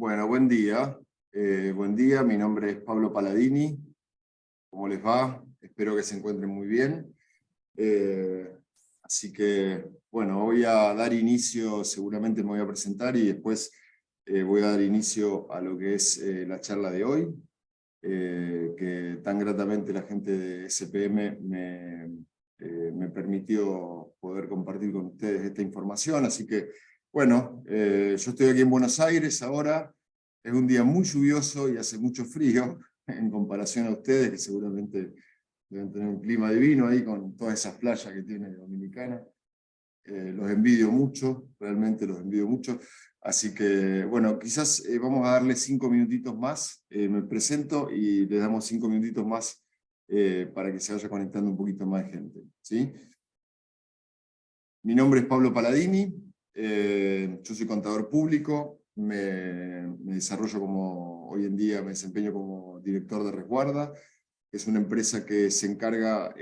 Bueno, buen día. Buen día, mi nombre es Pablo Paladini. ¿Cómo les va? Espero que se encuentren muy bien. Así que, bueno, voy a dar inicio, seguramente me voy a presentar y después voy a dar inicio a lo que es la charla de hoy, que tan gratamente la gente de SPM me permitió poder compartir con ustedes esta información. Así que, bueno, yo estoy aquí en Buenos Aires ahora. Es un día muy lluvioso y hace mucho frío en comparación a ustedes, que seguramente deben tener un clima divino ahí con todas esas playas que tiene Dominicana. Los envidio mucho, realmente los envidio mucho. Así que, bueno, quizás vamos a darle 5 minutitos más. Me presento y les damos 5 minutitos más para que se vaya conectando un poquito más de gente, ¿sí? Mi nombre es Pablo Paladini, yo soy contador público, me desarrollo como, hoy en día me desempeño como director de Resguarda. Es una empresa que se encargó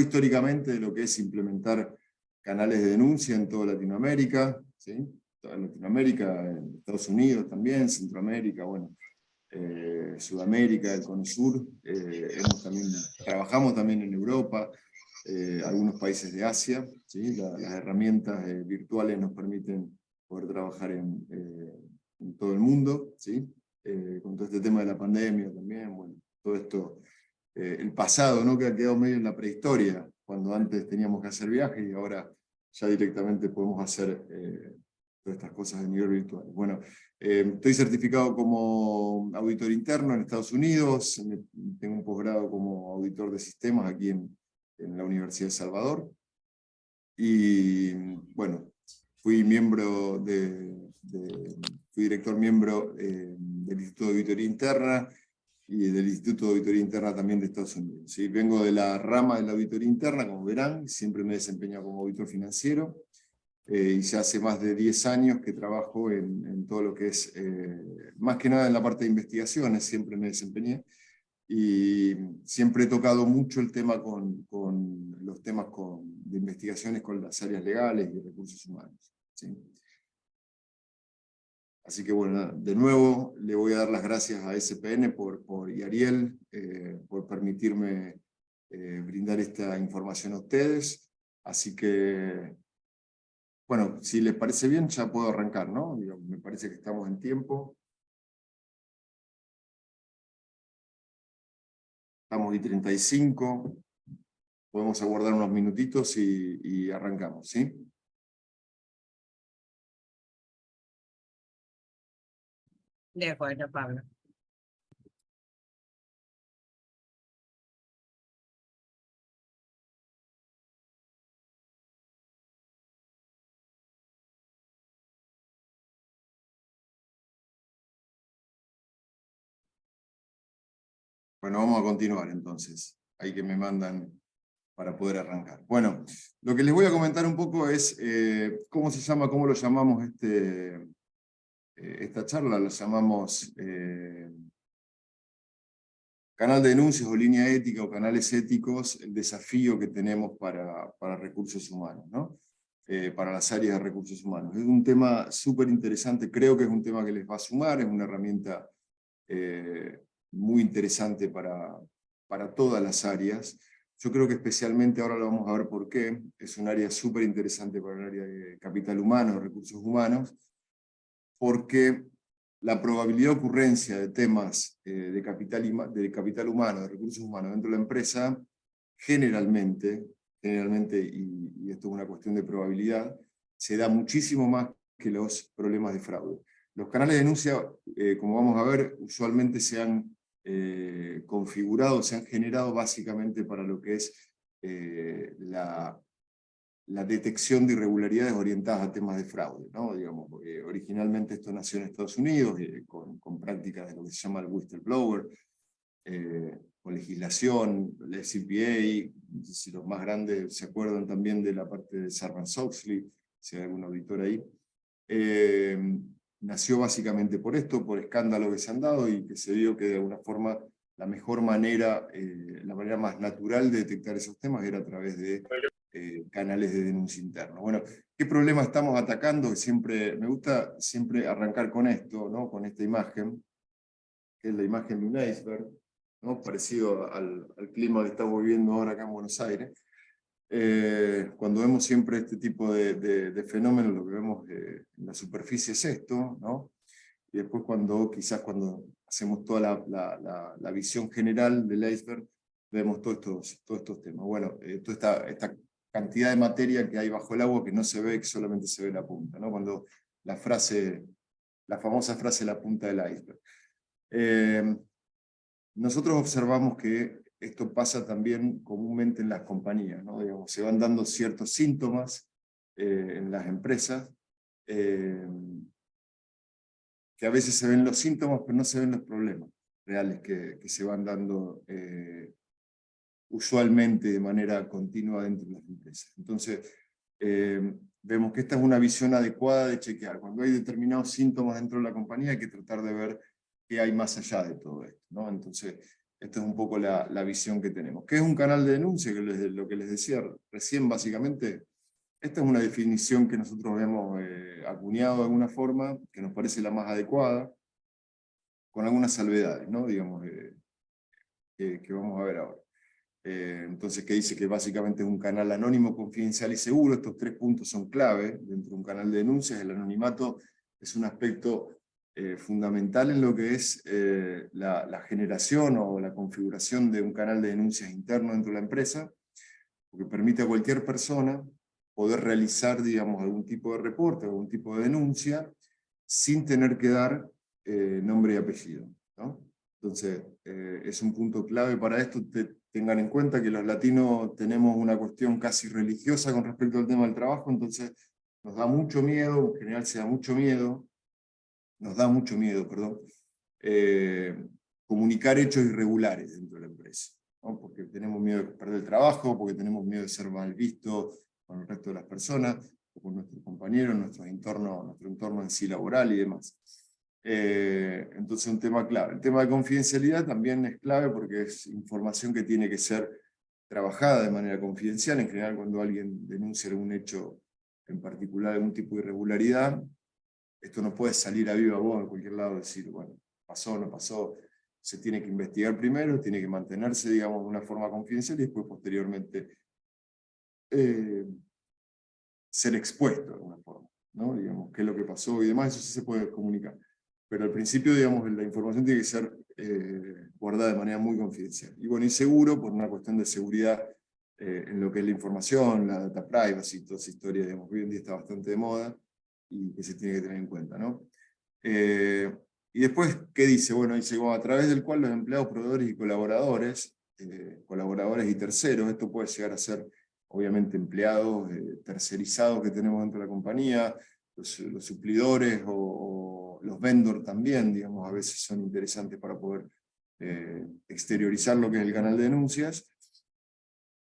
históricamente de lo que es implementar canales de denuncia en toda Latinoamérica, ¿sí? Toda Latinoamérica, en Estados Unidos también, Centroamérica, bueno, Sudamérica, el Cono Sur, trabajamos también en Europa, algunos países de Asia, ¿sí? Las herramientas virtuales nos permiten poder trabajar en todo el mundo, ¿sí? Con todo este tema de la pandemia también, bueno, todo esto, el pasado, ¿no? Que ha quedado medio en la prehistoria, cuando antes teníamos que hacer viajes y ahora ya directamente podemos hacer todas estas cosas a nivel virtual. Bueno, estoy certificado como auditor interno en Estados Unidos, tengo un posgrado como auditor de sistemas aquí en la Universidad de Salvador, y bueno, fui director miembro del Instituto de Auditoría Interna y del Instituto de Auditoría Interna también de Estados Unidos. ¿Sí? Vengo de la rama de la auditoría interna, como verán, siempre me he desempeñado como auditor financiero, y ya hace más de 10 años que trabajo en todo lo que es, más que nada en la parte de investigaciones, siempre me desempeñé, y siempre he tocado mucho el tema con los temas de investigaciones con las áreas legales y recursos humanos, ¿sí? Así que bueno, de nuevo le voy a dar las gracias a SPN y Ariel por permitirme brindar esta información a ustedes. Así que, bueno, si les parece bien ya puedo arrancar, ¿no? Me parece que estamos en tiempo. Estamos y 35. Podemos aguardar unos minutitos y arrancamos, ¿sí? De acuerdo, Pablo. Bueno, vamos a continuar entonces. Ahí que me mandan para poder arrancar. Bueno, lo que les voy a comentar un poco es cómo se llama, cómo lo llamamos esta charla. Lo llamamos canal de denuncias o línea ética o canales éticos, el desafío que tenemos para recursos humanos, ¿no? Para las áreas de recursos humanos. Es un tema súper interesante, creo que es un tema que les va a sumar, es una herramienta muy interesante para todas las áreas. Yo creo que especialmente, ahora lo vamos a ver por qué, es un área súper interesante para el área de capital humano, recursos humanos, porque la probabilidad de ocurrencia de temas de capital humano, de recursos humanos dentro de la empresa, generalmente, y esto es una cuestión de probabilidad, se da muchísimo más que los problemas de fraude. Los canales de denuncia, como vamos a ver, usualmente se han configurado, se han generado básicamente para lo que es la detección de irregularidades orientadas a temas de fraude, ¿no? Digamos, originalmente esto nació en Estados Unidos, con prácticas de lo que se llama el whistleblower, con legislación, la CPA, si los más grandes se acuerdan también de la parte de Sarbanes-Oxley, si hay algún auditor ahí. Nació básicamente por esto, por escándalos que se han dado y que se vio que de alguna forma la mejor manera, la manera más natural de detectar esos temas era a través de canales de denuncia interna. Bueno, ¿qué problema estamos atacando? Me gusta siempre arrancar con esto, ¿no? Con esta imagen, que es la imagen de un iceberg, ¿no? Parecido al clima que estamos viviendo ahora acá en Buenos Aires. Cuando vemos siempre este tipo de fenómenos, lo que vemos en la superficie es esto, ¿no? Y después quizás cuando hacemos toda la visión general del iceberg, vemos todos estos temas. Bueno, toda esta cantidad de materia que hay bajo el agua que no se ve, que solamente se ve la punta, ¿no? Cuando la famosa frase la punta del iceberg. Nosotros observamos que esto pasa también comúnmente en las compañías, ¿no? Digamos, se van dando ciertos síntomas en las empresas, que a veces se ven los síntomas, pero no se ven los problemas reales que se van dando usualmente de manera continua dentro de las empresas. Entonces, vemos que esta es una visión adecuada de chequear. Cuando hay determinados síntomas dentro de la compañía, hay que tratar de ver qué hay más allá de todo esto, ¿no? Entonces, esta es un poco la visión que tenemos. ¿Qué es un canal de denuncia? Lo que les decía recién, básicamente, esta es una definición que nosotros hemos acuñado de alguna forma, que nos parece la más adecuada, con algunas salvedades, ¿no? Digamos, que vamos a ver ahora. Entonces, que dice que básicamente es un canal anónimo, confidencial y seguro. Estos 3 puntos son clave dentro de un canal de denuncias. El anonimato es un aspecto fundamental en lo que es la generación o la configuración de un canal de denuncias interno dentro de la empresa, porque permite a cualquier persona poder realizar, digamos, algún tipo de reporte, algún tipo de denuncia, sin tener que dar nombre y apellido, ¿no? Entonces, es un punto clave para esto. Tengan en cuenta que los latinos tenemos una cuestión casi religiosa con respecto al tema del trabajo, entonces nos da mucho miedo, en general se da mucho miedo, nos da mucho miedo, perdón, comunicar hechos irregulares dentro de la empresa, ¿no? Porque tenemos miedo de perder el trabajo, porque tenemos miedo de ser mal vistos con el resto de las personas, o con nuestros compañeros, nuestro entorno en sí laboral y demás. Entonces un tema clave. El tema de confidencialidad también es clave porque es información que tiene que ser trabajada de manera confidencial. En general, cuando alguien denuncia algún hecho en particular, algún tipo de irregularidad, esto no puede salir a viva voz en cualquier lado y decir, bueno, pasó o no pasó. Se tiene que investigar primero, tiene que mantenerse, digamos, de una forma confidencial y después posteriormente ser expuesto de alguna forma, ¿no? Digamos, qué es lo que pasó y demás, eso sí se puede comunicar. Pero al principio, digamos, la información tiene que ser guardada de manera muy confidencial. Y bueno, y seguro, por una cuestión de seguridad en lo que es la información, la data privacy, toda esa historia, digamos, hoy en día está bastante de moda y que se tiene que tener en cuenta, ¿no? Y después, ¿qué dice? Bueno, dice, bueno, a través del cual los empleados, proveedores y colaboradores y terceros, esto puede llegar a ser, obviamente, empleados tercerizados que tenemos dentro de la compañía, los suplidores o los vendors también, digamos, a veces son interesantes para poder exteriorizar lo que es el canal de denuncias.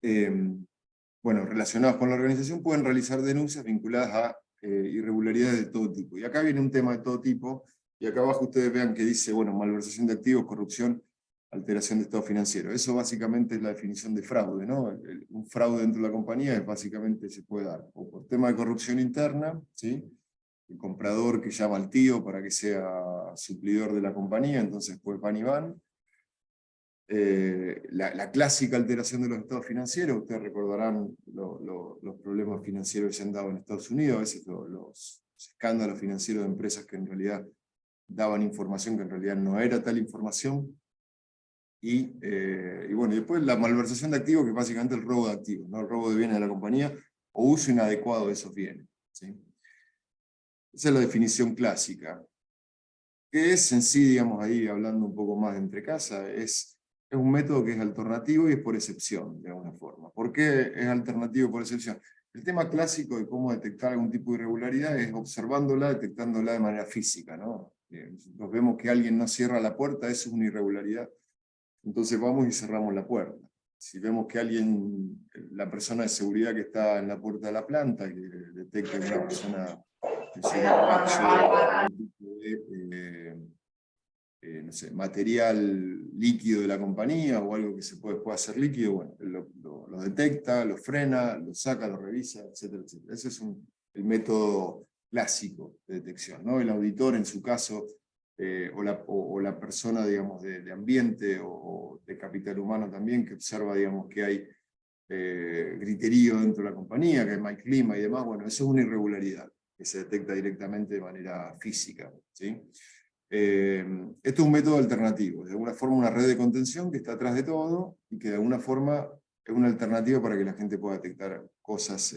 Bueno, relacionados con la organización, pueden realizar denuncias vinculadas a irregularidades de todo tipo. Y acá viene un tema de todo tipo, y acá abajo ustedes vean que dice, bueno, malversación de activos, corrupción, alteración de estado financiero. Eso básicamente es la definición de fraude, ¿no? Un fraude dentro de la compañía es básicamente se puede dar o por tema de corrupción interna, ¿sí? El comprador que llama al tío para que sea suplidor de la compañía, entonces pues van y van. La clásica alteración de los estados financieros, ustedes recordarán los problemas financieros que se han dado en Estados Unidos, a veces los escándalos financieros de empresas que en realidad daban información que en realidad no era tal información. Y bueno, y después la malversación de activos, que es básicamente el robo de activos, ¿no? El robo de bienes de la compañía o uso inadecuado de esos bienes, ¿sí? Esa es la definición clásica. ¿Qué es en sí, digamos, ahí hablando un poco más de entre casa? Es un método que es alternativo y es por excepción, de alguna forma. ¿Por qué es alternativo por excepción? El tema clásico de cómo detectar algún tipo de irregularidad es observándola, detectándola de manera física, ¿no? Nos vemos que alguien no cierra la puerta, eso es una irregularidad. Entonces vamos y cerramos la puerta. Si vemos que la persona de seguridad que está en la puerta de la planta, que detecta que una persona no sé, material líquido de la compañía o algo que se puede hacer líquido, bueno, lo detecta, lo frena, lo saca, lo revisa, etcétera, etcétera. Ese es el método clásico de detección, ¿no? El auditor, en su caso, o la persona, digamos, de ambiente o de capital humano también, que observa, digamos, que hay griterío dentro de la compañía, que hay mal clima y demás, bueno, eso es una irregularidad que se detecta directamente de manera física, ¿sí? Esto es un método alternativo, de alguna forma una red de contención que está atrás de todo y que de alguna forma es una alternativa para que la gente pueda detectar cosas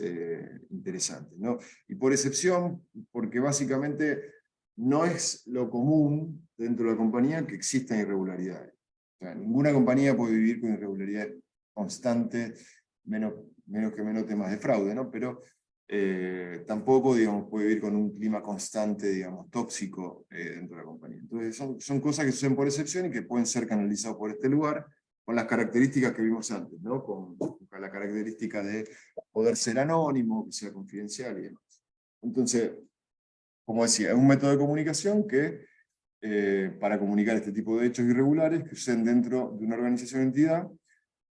interesantes, ¿no? Y por excepción, porque básicamente no es lo común dentro de la compañía que existan irregularidades. O sea, ninguna compañía puede vivir con irregularidades constantes, menos que menos temas de fraude, ¿no? Pero tampoco, digamos, puede vivir con un clima constante, digamos, tóxico dentro de la compañía. Entonces son cosas que suceden por excepción y que pueden ser canalizados por este lugar, con las características que vimos antes, ¿no? Con la característica de poder ser anónimo, que sea confidencial y demás. Entonces, como decía, es un método de comunicación que, para comunicar este tipo de hechos irregulares que suceden dentro de una organización o entidad,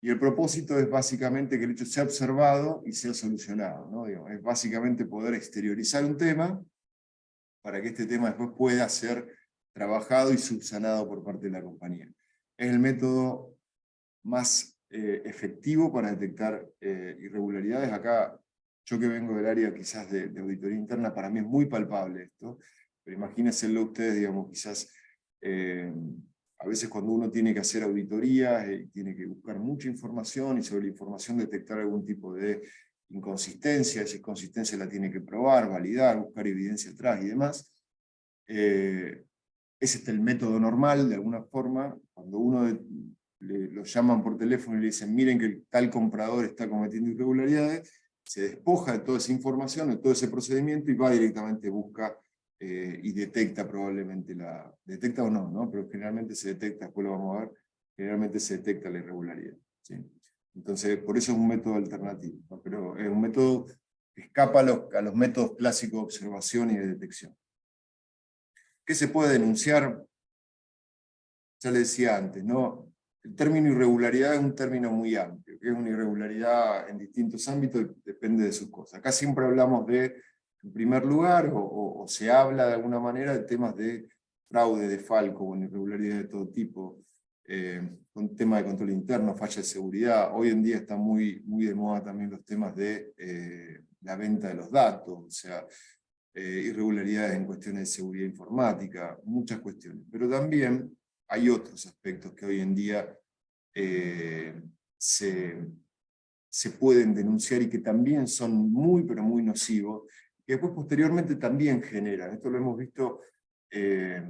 y el propósito es básicamente que el hecho sea observado y sea solucionado, ¿no? Digo, es básicamente poder exteriorizar un tema para que este tema después pueda ser trabajado y subsanado por parte de la compañía. Es el método más efectivo para detectar irregularidades. Acá, yo que vengo del área quizás de auditoría interna, para mí es muy palpable esto, pero imagínenselo ustedes, digamos, quizás a veces cuando uno tiene que hacer auditorías, tiene que buscar mucha información y sobre la información detectar algún tipo de inconsistencia, esa inconsistencia la tiene que probar, validar, buscar evidencia atrás y demás. Es el método normal, de alguna forma, cuando uno lo llaman por teléfono y le dicen, miren que tal comprador está cometiendo irregularidades, se despoja de toda esa información, de todo ese procedimiento y va directamente, busca y detecta probablemente detecta o no, ¿no? Pero generalmente se detecta, después lo vamos a ver, generalmente se detecta la irregularidad, ¿sí? Entonces, por eso es un método alternativo, ¿no? Pero es un método que escapa a los métodos clásicos de observación y de detección. ¿Qué se puede denunciar? Ya le decía antes, ¿no? El término irregularidad es un término muy amplio, que es una irregularidad en distintos ámbitos, depende de sus cosas. Acá siempre hablamos de, en primer lugar, o se habla de alguna manera de temas de fraude, de falco, o irregularidad de todo tipo, con temas de control interno, falla de seguridad. Hoy en día están muy de moda también los temas de la venta de los datos, o sea, irregularidades en cuestiones de seguridad informática, muchas cuestiones. Pero también hay otros aspectos que hoy en día se pueden denunciar y que también son muy, pero muy nocivos, que después posteriormente también generan, esto lo hemos visto, que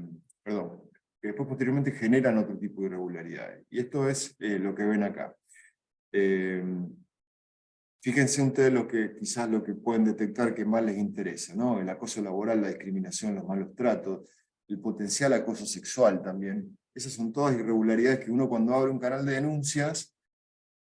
después posteriormente generan otro tipo de irregularidades. Y esto es lo que ven acá. Fíjense ustedes quizás lo que pueden detectar que más les interesa, ¿no? El acoso laboral, la discriminación, los malos tratos, el potencial acoso sexual también. Esas son todas irregularidades que uno cuando abre un canal de denuncias,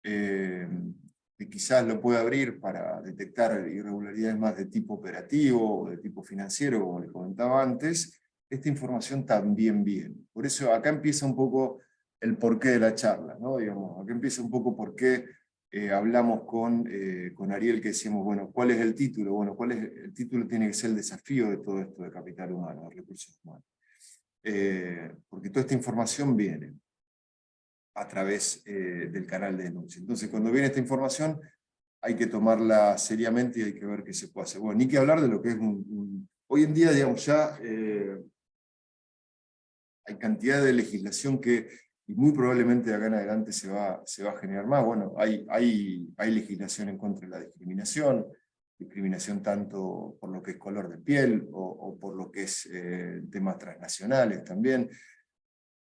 que quizás lo puede abrir para detectar irregularidades más de tipo operativo o de tipo financiero, como les comentaba antes, esta información también viene. Por eso acá empieza un poco el porqué de la charla, ¿no? Digamos, acá empieza un poco por qué hablamos con Ariel, que decíamos, bueno, ¿cuál es el título? Bueno, el título tiene que ser el desafío de todo esto de capital humano, de recursos humanos. Porque toda esta información viene a través del canal de denuncia. Entonces, cuando viene esta información, hay que tomarla seriamente y hay que ver qué se puede hacer. Bueno, ni que hablar de lo que es hoy en día, digamos, ya hay cantidad de legislación que, y muy probablemente de acá en adelante se va a generar más. Bueno, hay legislación en contra de la discriminación tanto por lo que es color de piel o por lo que es temas transnacionales también.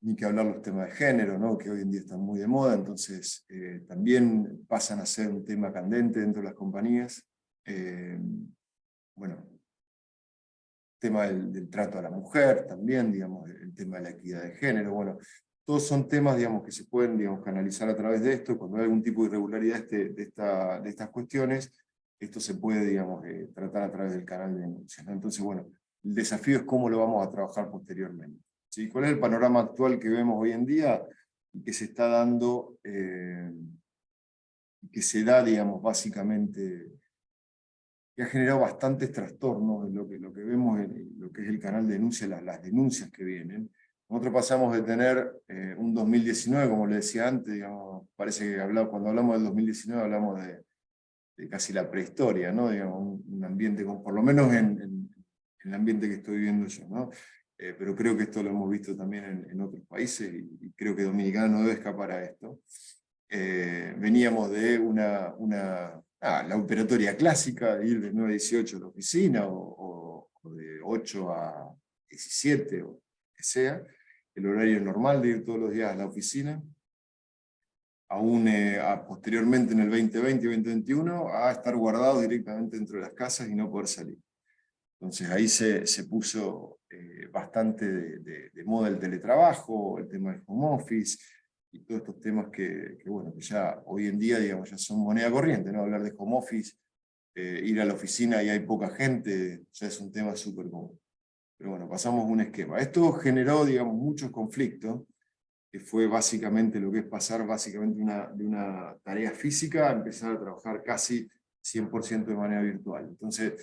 Ni que hablar los temas de género, ¿no? Que hoy en día están muy de moda, entonces también pasan a ser un tema candente dentro de las compañías. Bueno, tema del trato a la mujer también, digamos, el tema de la equidad de género, bueno, todos son temas, digamos, que se pueden, digamos, canalizar a través de esto. Cuando hay algún tipo de irregularidad de estas cuestiones, esto se puede, digamos, tratar a través del canal de denuncia, ¿no? Entonces, bueno, el desafío es cómo lo vamos a trabajar posteriormente. ¿sí? ¿Cuál es el panorama actual que vemos hoy en día y que se está dando, que se da, digamos, básicamente, que ha generado bastantes trastornos en lo que vemos en lo que es el canal de denuncia, las denuncias que vienen? Nosotros pasamos de tener un 2019, como le decía antes, digamos, parece que cuando hablamos del 2019 hablamos de casi la prehistoria, ¿no? Digamos, un ambiente, por lo menos en el ambiente que estoy viviendo yo, ¿no? Pero creo que esto lo hemos visto también en otros países y creo que Dominicana no debe escapar a esto. Veníamos de la operatoria clásica, de ir de 9 a 18 a la oficina o de 8 a 17 o que sea, el horario normal de ir todos los días a la oficina. Aún posteriormente en el 2020 y 2021, a estar guardados directamente dentro de las casas y no poder salir. Entonces ahí se puso bastante de moda el teletrabajo, el tema del home office, y todos estos temas bueno, que ya hoy en día, digamos, ya son moneda corriente, ¿no? Hablar de home office, ir a la oficina y hay poca gente, ya es un tema súper común. Pero bueno, pasamos un esquema. Esto generó, digamos, muchos conflictos, que fue básicamente lo que es pasar básicamente de una tarea física a empezar a trabajar casi 100% de manera virtual. Entonces,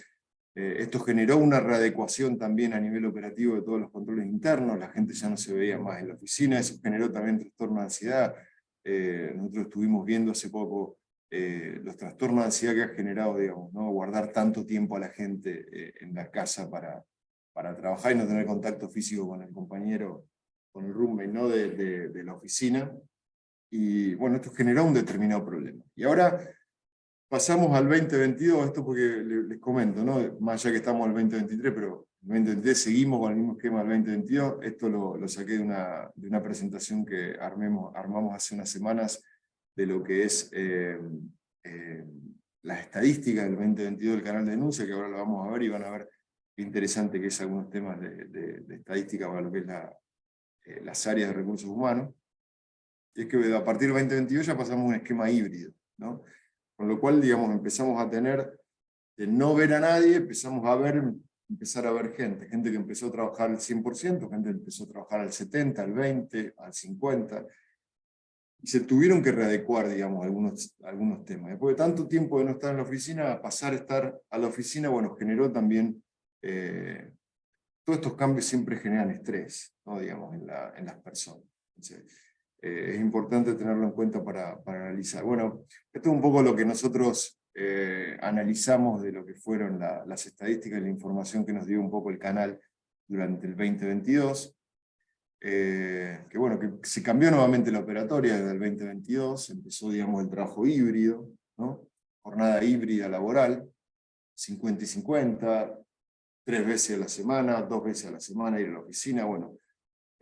esto generó una readecuación también a nivel operativo de todos los controles internos, la gente ya no se veía más en la oficina, eso generó también trastorno de ansiedad. Nosotros estuvimos viendo hace poco los trastornos de ansiedad que ha generado, digamos, ¿no? Guardar tanto tiempo a la gente en la casa para trabajar y no tener contacto físico con el compañero, con el roommate, ¿no? de la oficina. Y bueno, esto generó un determinado problema. Y ahora pasamos al 2022, esto porque les comento, ¿no? Más allá que estamos en el 2023, pero en el 2023 seguimos con el mismo esquema del 2022. Esto lo saqué de una presentación que armamos hace unas semanas de lo que es las estadísticas del 2022 del canal de denuncia, que ahora lo vamos a ver y van a ver qué interesante que es algunos temas de estadística para lo que es las áreas de recursos humanos. Y es que a partir del 2022 ya pasamos a un esquema híbrido, ¿no? Con lo cual, digamos, empezamos a tener, de no ver a nadie, empezar a ver gente que empezó a trabajar al 100%, gente que empezó a trabajar al 70%, al 20%, al 50%, y se tuvieron que readecuar, digamos, algunos temas. Después de tanto tiempo de no estar en la oficina, a pasar a estar a la oficina, bueno, generó también, todos estos cambios siempre generan estrés, ¿no? Digamos, en las personas. Entonces, es importante tenerlo en cuenta para analizar. Bueno, esto es un poco lo que nosotros analizamos de lo que fueron las estadísticas y la información que nos dio un poco el canal durante el 2022. Que bueno, que se cambió nuevamente la operatoria desde el 2022, empezó, digamos, el trabajo híbrido, ¿no? Jornada híbrida laboral, 50 y 50, 3 veces a la semana, 2 veces a la semana ir a la oficina, bueno,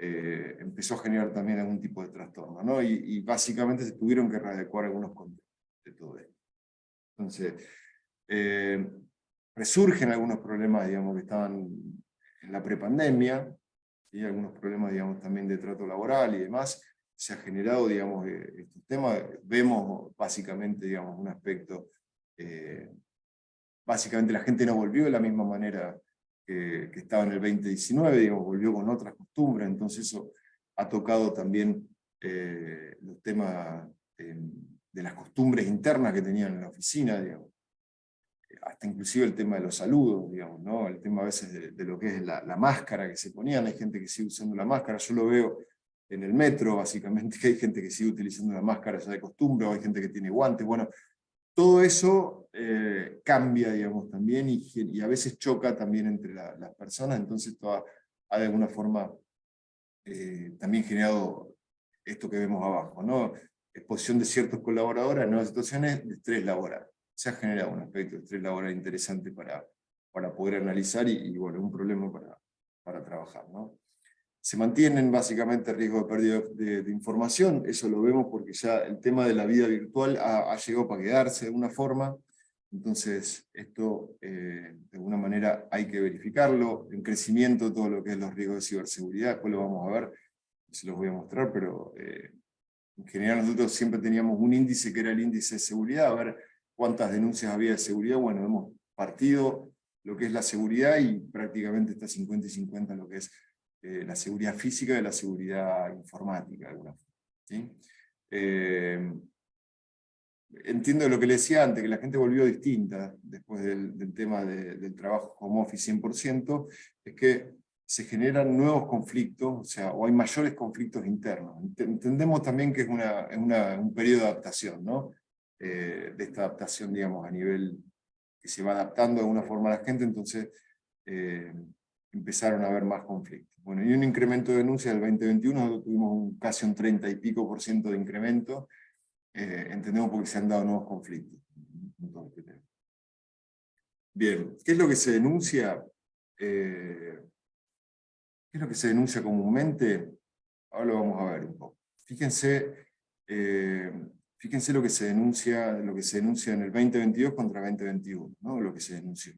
empezó a generar también algún tipo de trastorno, ¿no? Y básicamente se tuvieron que readecuar algunos controles de todo esto. Entonces, resurgen algunos problemas, digamos, que estaban en la prepandemia, ¿sí? Algunos problemas, digamos, también de trato laboral y demás. Se ha generado, digamos, estos temas. Vemos básicamente, digamos, un aspecto, básicamente la gente no volvió de la misma manera que estaba en el 2019, digamos, volvió con otras costumbres, entonces eso ha tocado también los temas de las costumbres internas que tenían en la oficina, digamos. Hasta inclusive el tema de los saludos, digamos, ¿no? El tema a veces de lo que es la máscara que se ponían, hay gente que sigue usando la máscara, yo lo veo en el metro, básicamente, que hay gente que sigue utilizando la máscara ya de costumbre, o hay gente que tiene guantes, bueno, todo eso cambia, digamos, también, y a veces choca también entre las personas, entonces esto ha de alguna forma también generado esto que vemos abajo, ¿no? Exposición de ciertos colaboradores a nuevas situaciones de estrés laboral. Se ha generado un aspecto de estrés laboral interesante para poder analizar y bueno, un problema para trabajar, ¿no? Se mantienen básicamente riesgos de pérdida de información, eso lo vemos porque ya el tema de la vida virtual ha llegado para quedarse de alguna forma, entonces esto de alguna manera hay que verificarlo, en crecimiento todo lo que es los riesgos de ciberseguridad, después lo vamos a ver, se los voy a mostrar, pero en general nosotros siempre teníamos un índice que era el índice de seguridad, a ver cuántas denuncias había de seguridad, bueno, hemos partido lo que es la seguridad y prácticamente está 50 y 50 lo que es la seguridad física y la seguridad informática, de alguna forma, ¿sí? Entiendo lo que le decía antes, que la gente volvió distinta después del tema del trabajo home office 100%, es que se generan nuevos conflictos, o sea, o hay mayores conflictos internos. Entendemos también que es un periodo de adaptación, ¿no? De esta adaptación, digamos, a nivel que se va adaptando de alguna forma a la gente, entonces empezaron a haber más conflictos. Bueno, y un incremento de denuncias del 2021, tuvimos casi un 30 y pico % de incremento, entendemos porque se han dado nuevos conflictos. Bien, ¿qué es lo que se denuncia? ¿Qué es lo que se denuncia comúnmente? Ahora lo vamos a ver un poco. Fíjense lo que se denuncia en el 2022 contra 2021, ¿no? Lo que se denunció.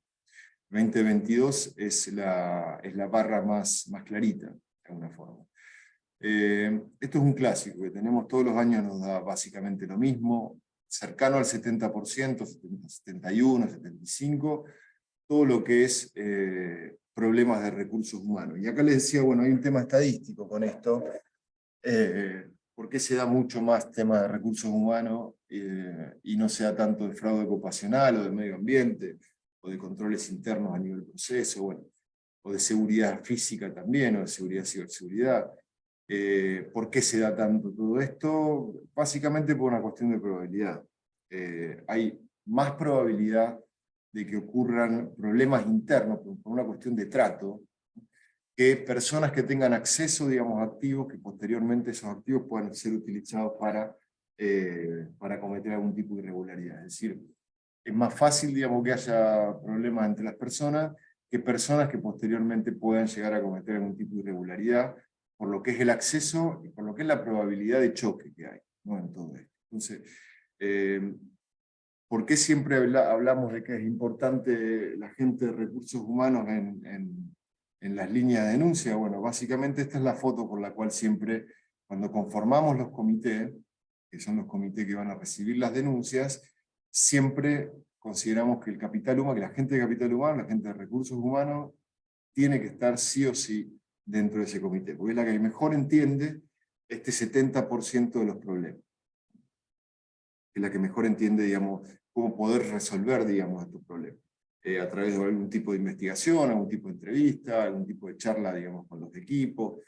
2022 es la barra más clarita, de alguna forma. Esto es un clásico que tenemos todos los años, nos da básicamente lo mismo, cercano al 70%, 71, 75%, todo lo que es problemas de recursos humanos. Y acá les decía, bueno, hay un tema estadístico con esto, ¿por qué se da mucho más tema de recursos humanos y no se da tanto de fraude ocupacional o de medio ambiente, o de controles internos a nivel proceso, bueno, o de seguridad física también, o de seguridad ciberseguridad? ¿Por qué se da tanto todo esto? Básicamente por una cuestión de probabilidad. Hay más probabilidad de que ocurran problemas internos por una cuestión de trato, que personas que tengan acceso, digamos, a activos, que posteriormente esos activos puedan ser utilizados para cometer algún tipo de irregularidad. Es decir, es más fácil, digamos, que haya problemas entre las personas que personas que posteriormente puedan llegar a cometer algún tipo de irregularidad, por lo que es el acceso y por lo que es la probabilidad de choque que hay, ¿no? En todo esto. Entonces, ¿por qué siempre hablamos de que es importante la gente de recursos humanos en las líneas de denuncia? Bueno, básicamente esta es la foto por la cual siempre, cuando conformamos los comités, que son los comités que van a recibir las denuncias, siempre consideramos que el capital humano, que la gente de capital humano, la gente de recursos humanos, tiene que estar sí o sí dentro de ese comité, porque es la que mejor entiende este 70% de los problemas. Es la que mejor entiende, digamos, cómo poder resolver, digamos, estos problemas. A través de algún tipo de investigación, algún tipo de entrevista, algún tipo de charla, digamos, con los equipos.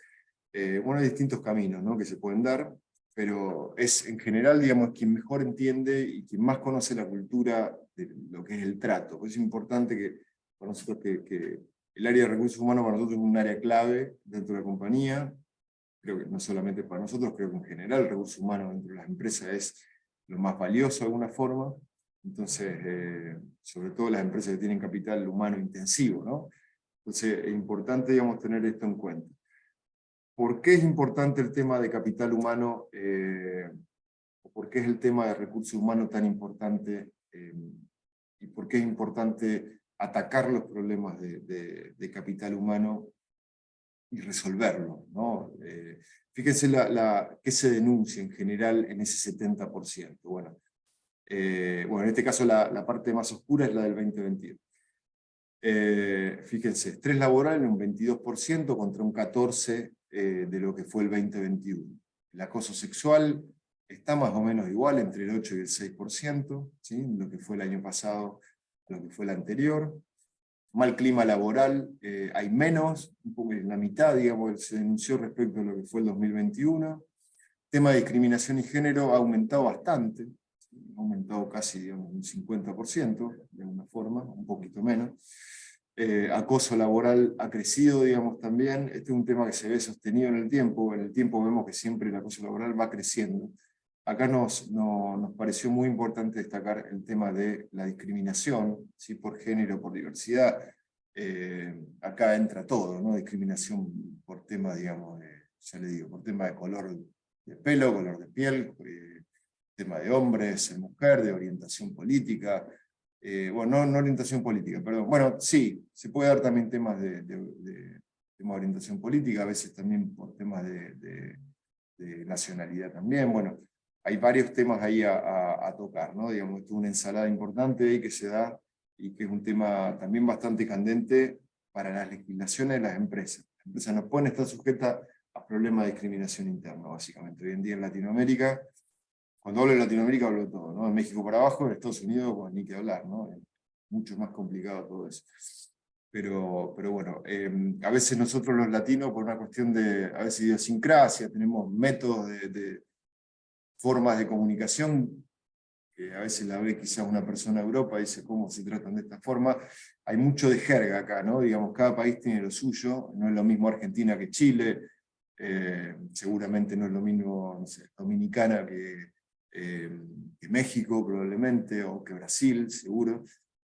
Bueno, hay distintos caminos, ¿no?, que se pueden dar, pero es en general, digamos, quien mejor entiende y quien más conoce la cultura de lo que es el trato. Pues es importante que para nosotros que el área de recursos humanos para nosotros es un área clave dentro de la compañía. Creo que no solamente para nosotros, creo que en general el recurso humano dentro de las empresas es lo más valioso de alguna forma. Entonces, sobre todo las empresas que tienen capital humano intensivo, ¿no? Entonces, es importante, digamos, tener esto en cuenta. ¿Por qué es importante el tema de capital humano? ¿Por qué es el tema de recursos humanos tan importante? ¿Y por qué es importante atacar los problemas de capital humano y resolverlo, ¿no? Fíjense qué se denuncia en general en ese 70%. Bueno, en este caso la parte más oscura es la del 2022. Fíjense, estrés laboral en un 22% contra un 14% de lo que fue el 2021. El acoso sexual está más o menos igual, entre el 8 y el 6%, ¿sí? Lo que fue el año pasado, lo que fue el anterior. Mal clima laboral, hay menos, un poco en la mitad, digamos, se denunció respecto a lo que fue el 2021. Tema de discriminación y género ha aumentado bastante, ha aumentado casi, digamos, un 50%, de alguna forma, un poquito menos. Acoso laboral ha crecido, digamos, también. Este es un tema que se ve sostenido en el tiempo vemos que siempre el acoso laboral va creciendo. Acá nos pareció muy importante destacar el tema de la discriminación, ¿sí?, por género, por diversidad. Acá entra todo, ¿no? Discriminación por tema, digamos, ya le digo, por tema de color de pelo, color de piel, tema de hombres, mujer, de orientación política. Bueno, no orientación política, perdón. Bueno, sí, se puede dar también temas de orientación política, a veces también por temas de nacionalidad también. Bueno, hay varios temas ahí a tocar, ¿no? Digamos, esto es una ensalada importante ahí que se da y que es un tema también bastante candente para las legislaciones de las empresas. Las empresas no pueden estar sujetas a problemas de discriminación interna, básicamente. Hoy en día en Latinoamérica, cuando hablo de Latinoamérica hablo de todo, ¿no? En México para abajo, en Estados Unidos, pues ni que hablar, ¿no? Es mucho más complicado todo eso. Pero bueno, a veces nosotros los latinos, por una cuestión de, a veces, idiosincrasia, tenemos métodos de formas de comunicación, que a veces la ve quizás una persona de Europa y dice cómo se tratan de esta forma. Hay mucho de jerga acá, ¿no? Digamos, cada país tiene lo suyo, no es lo mismo Argentina que Chile, seguramente no es lo mismo, no sé, Dominicana que México probablemente, o que Brasil, seguro.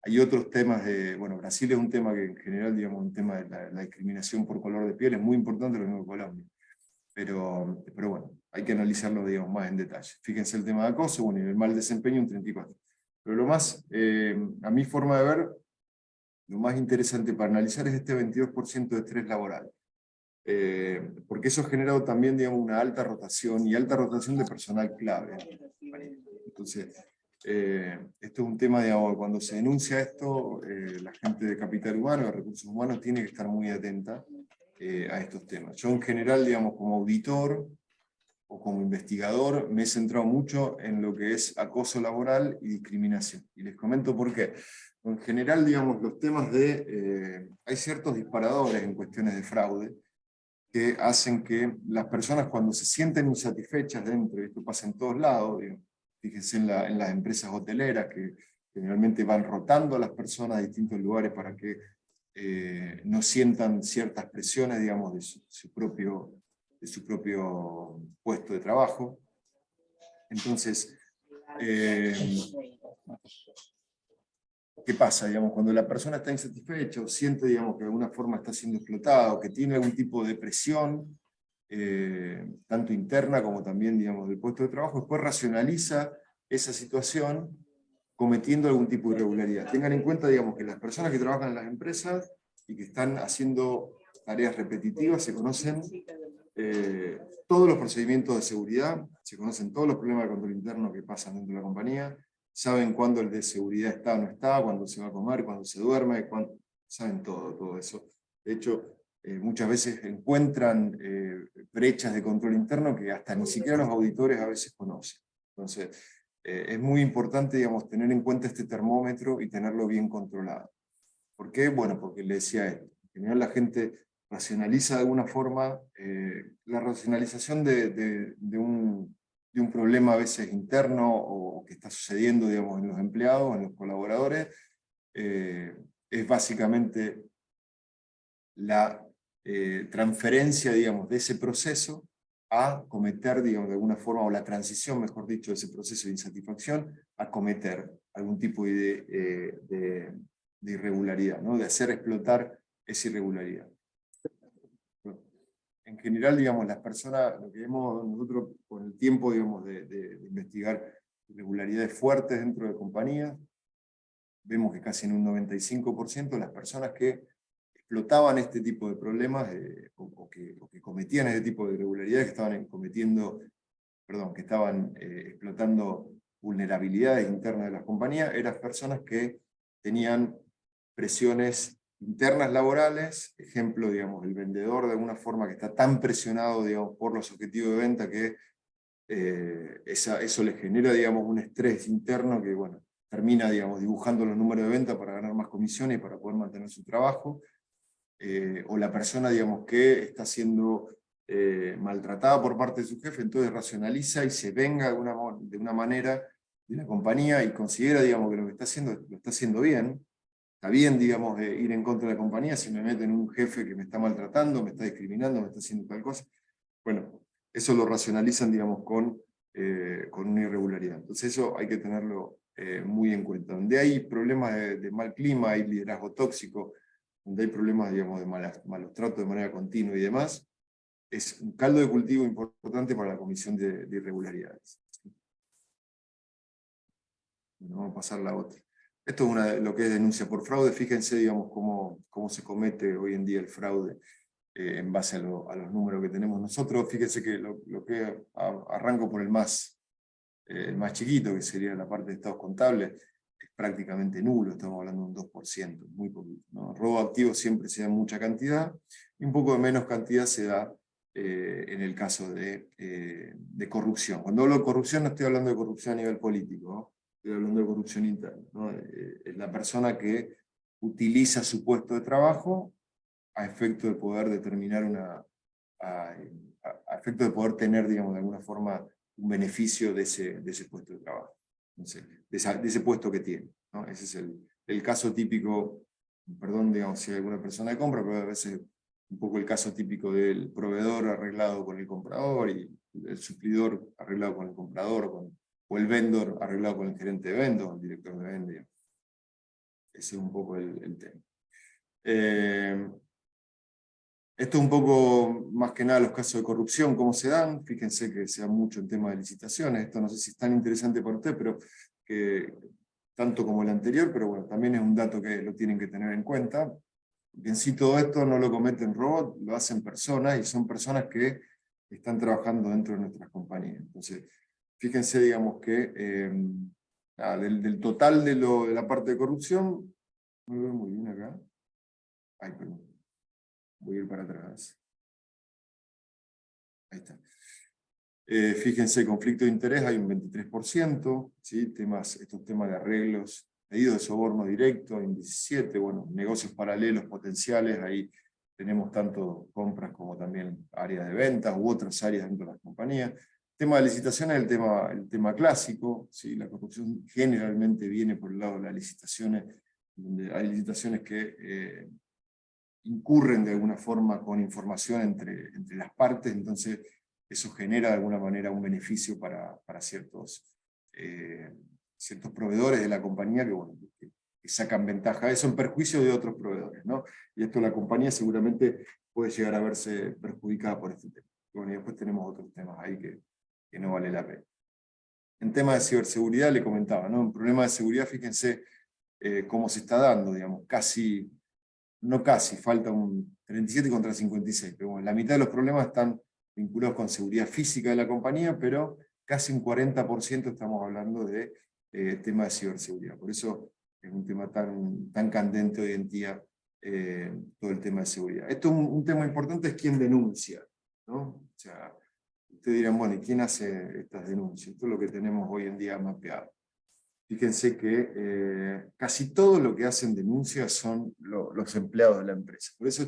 Hay otros temas de, bueno, Brasil es un tema que en general, digamos, un tema de la discriminación por color de piel es muy importante, lo mismo que Colombia. Pero bueno, hay que analizarlo, digamos, más en detalle. Fíjense el tema de acoso, bueno, y el mal desempeño un 34. Pero lo más, a mi forma de ver, lo más interesante para analizar es este 22% de estrés laboral. Porque eso ha generado también, digamos, una alta rotación y alta rotación de personal clave. Entonces, esto es un tema, digamos, cuando se denuncia esto, la gente de capital humano, de recursos humanos, tiene que estar muy atenta a estos temas. Yo en general, digamos, como auditor o como investigador, me he centrado mucho en lo que es acoso laboral y discriminación. Y les comento por qué. En general, digamos, los temas de... hay ciertos disparadores en cuestiones de fraude que hacen que las personas cuando se sienten insatisfechas dentro, y esto pasa en todos lados, digamos, fíjense en las empresas hoteleras que generalmente van rotando a las personas a distintos lugares para que no sientan ciertas presiones, digamos, de su propio puesto de trabajo. Entonces, ¿qué pasa? Digamos, cuando la persona está insatisfecha o siente, digamos, que de alguna forma está siendo explotada o que tiene algún tipo de presión, tanto interna como también, digamos, del puesto de trabajo, después racionaliza esa situación cometiendo algún tipo de irregularidad. Tengan en cuenta, digamos, que las personas que trabajan en las empresas y que están haciendo tareas repetitivas se conocen todos los procedimientos de seguridad, se conocen todos los problemas de control interno que pasan dentro de la compañía, saben cuándo el de seguridad está o no está, cuándo se va a comer, cuándo se duerme, saben todo eso. De hecho, muchas veces encuentran brechas de control interno que hasta ni siquiera los auditores a veces conocen. Entonces, es muy importante, digamos, tener en cuenta este termómetro y tenerlo bien controlado. ¿Por qué? Bueno, porque le decía esto. En general la gente racionaliza de alguna forma, la racionalización de un problema a veces interno o que está sucediendo, digamos, en los empleados, en los colaboradores, es básicamente la transferencia, digamos, de ese proceso a cometer, digamos, de alguna forma, o la transición, mejor dicho, de ese proceso de insatisfacción a cometer algún tipo de irregularidad, ¿no? De hacer explotar esa irregularidad. En general, digamos, las personas, lo que vemos nosotros con el tiempo, digamos, de investigar irregularidades fuertes dentro de compañías, vemos que casi en un 95% las personas que explotaban este tipo de problemas o que cometían este tipo de irregularidades, que estaban explotando vulnerabilidades internas de las compañías, eran personas que tenían presiones internas laborales, ejemplo, digamos, el vendedor de alguna forma que está tan presionado, digamos, por los objetivos de venta que eso le genera, digamos, un estrés interno que, bueno, termina, digamos, dibujando los números de venta para ganar más comisiones y para poder mantener su trabajo, o la persona, digamos, que está siendo maltratada por parte de su jefe, entonces racionaliza y se venga de una manera de la compañía y considera, digamos, que lo está haciendo bien. Está bien, digamos, ir en contra de la compañía si me meten un jefe que me está maltratando, me está discriminando, me está haciendo tal cosa. Bueno, eso lo racionalizan, digamos, con una irregularidad. Entonces eso hay que tenerlo muy en cuenta. Donde hay problemas de mal clima, hay liderazgo tóxico, donde hay problemas, digamos, de malos tratos de manera continua y demás, es un caldo de cultivo importante para la comisión de irregularidades. Bueno, vamos a pasar la otra. Esto es lo que es denuncia por fraude. Fíjense, digamos, cómo se comete hoy en día el fraude en base a los números que tenemos nosotros. Fíjense que lo que arranco por el más chiquito, que sería la parte de estados contables, es prácticamente nulo, estamos hablando de un 2%, muy poquito, ¿no? Robo activo siempre se da en mucha cantidad, y un poco de menos cantidad se da en el caso de corrupción. Cuando hablo de corrupción no estoy hablando de corrupción a nivel político, ¿no? Estoy hablando de corrupción interna, ¿no? Es la persona que utiliza su puesto de trabajo a efecto de poder determinar a efecto de poder tener, digamos, de alguna forma un beneficio de ese puesto de trabajo, entonces, de ese puesto que tiene, ¿no? Ese es el caso típico, perdón, digamos, si hay alguna persona de compra, pero a veces un poco el caso típico del proveedor arreglado con el comprador y el suplidor arreglado con el comprador, o el vendor arreglado con el gerente de venta o el director de venta. Ese es un poco el tema. Esto es un poco, más que nada, los casos de corrupción, cómo se dan. Fíjense que se da mucho en tema de licitaciones. Esto no sé si es tan interesante para usted, pero tanto como el anterior, pero bueno, también es un dato que lo tienen que tener en cuenta. En sí todo esto no lo cometen robots, lo hacen personas, y son personas que están trabajando dentro de nuestras compañías. Entonces, fíjense, digamos que del total de la parte de corrupción, no lo veo muy bien acá. Ay, perdón. Voy a ir para atrás. Ahí está. Fíjense, conflicto de interés hay un 23%, ¿sí? Estos temas de arreglos, pedidos de soborno directo, hay un 17%, bueno, negocios paralelos potenciales, ahí tenemos tanto compras como también áreas de ventas u otras áreas dentro de las compañías. Tema de licitaciones es el tema clásico, ¿sí? La corrupción generalmente viene por el lado de las licitaciones, donde hay licitaciones que incurren de alguna forma con información entre las partes, entonces eso genera de alguna manera un beneficio para ciertos proveedores de la compañía que sacan ventaja de eso en perjuicio de otros proveedores, ¿no? Y esto la compañía seguramente puede llegar a verse perjudicada por este tema. Bueno, y después tenemos otros temas ahí que no vale la pena. En tema de ciberseguridad le comentaba, ¿no? Un problema de seguridad, fíjense cómo se está dando, digamos, falta un 37 contra 56, pero bueno, la mitad de los problemas están vinculados con seguridad física de la compañía, pero casi un 40% estamos hablando de tema de ciberseguridad. Por eso es un tema tan candente hoy en día, todo el tema de seguridad. Esto es un tema importante, es quién denuncia, ¿no? O sea, ustedes dirán, bueno, ¿y quién hace estas denuncias? Esto es lo que tenemos hoy en día mapeado. Fíjense que casi todo lo que hacen denuncias son los empleados de la empresa. Por eso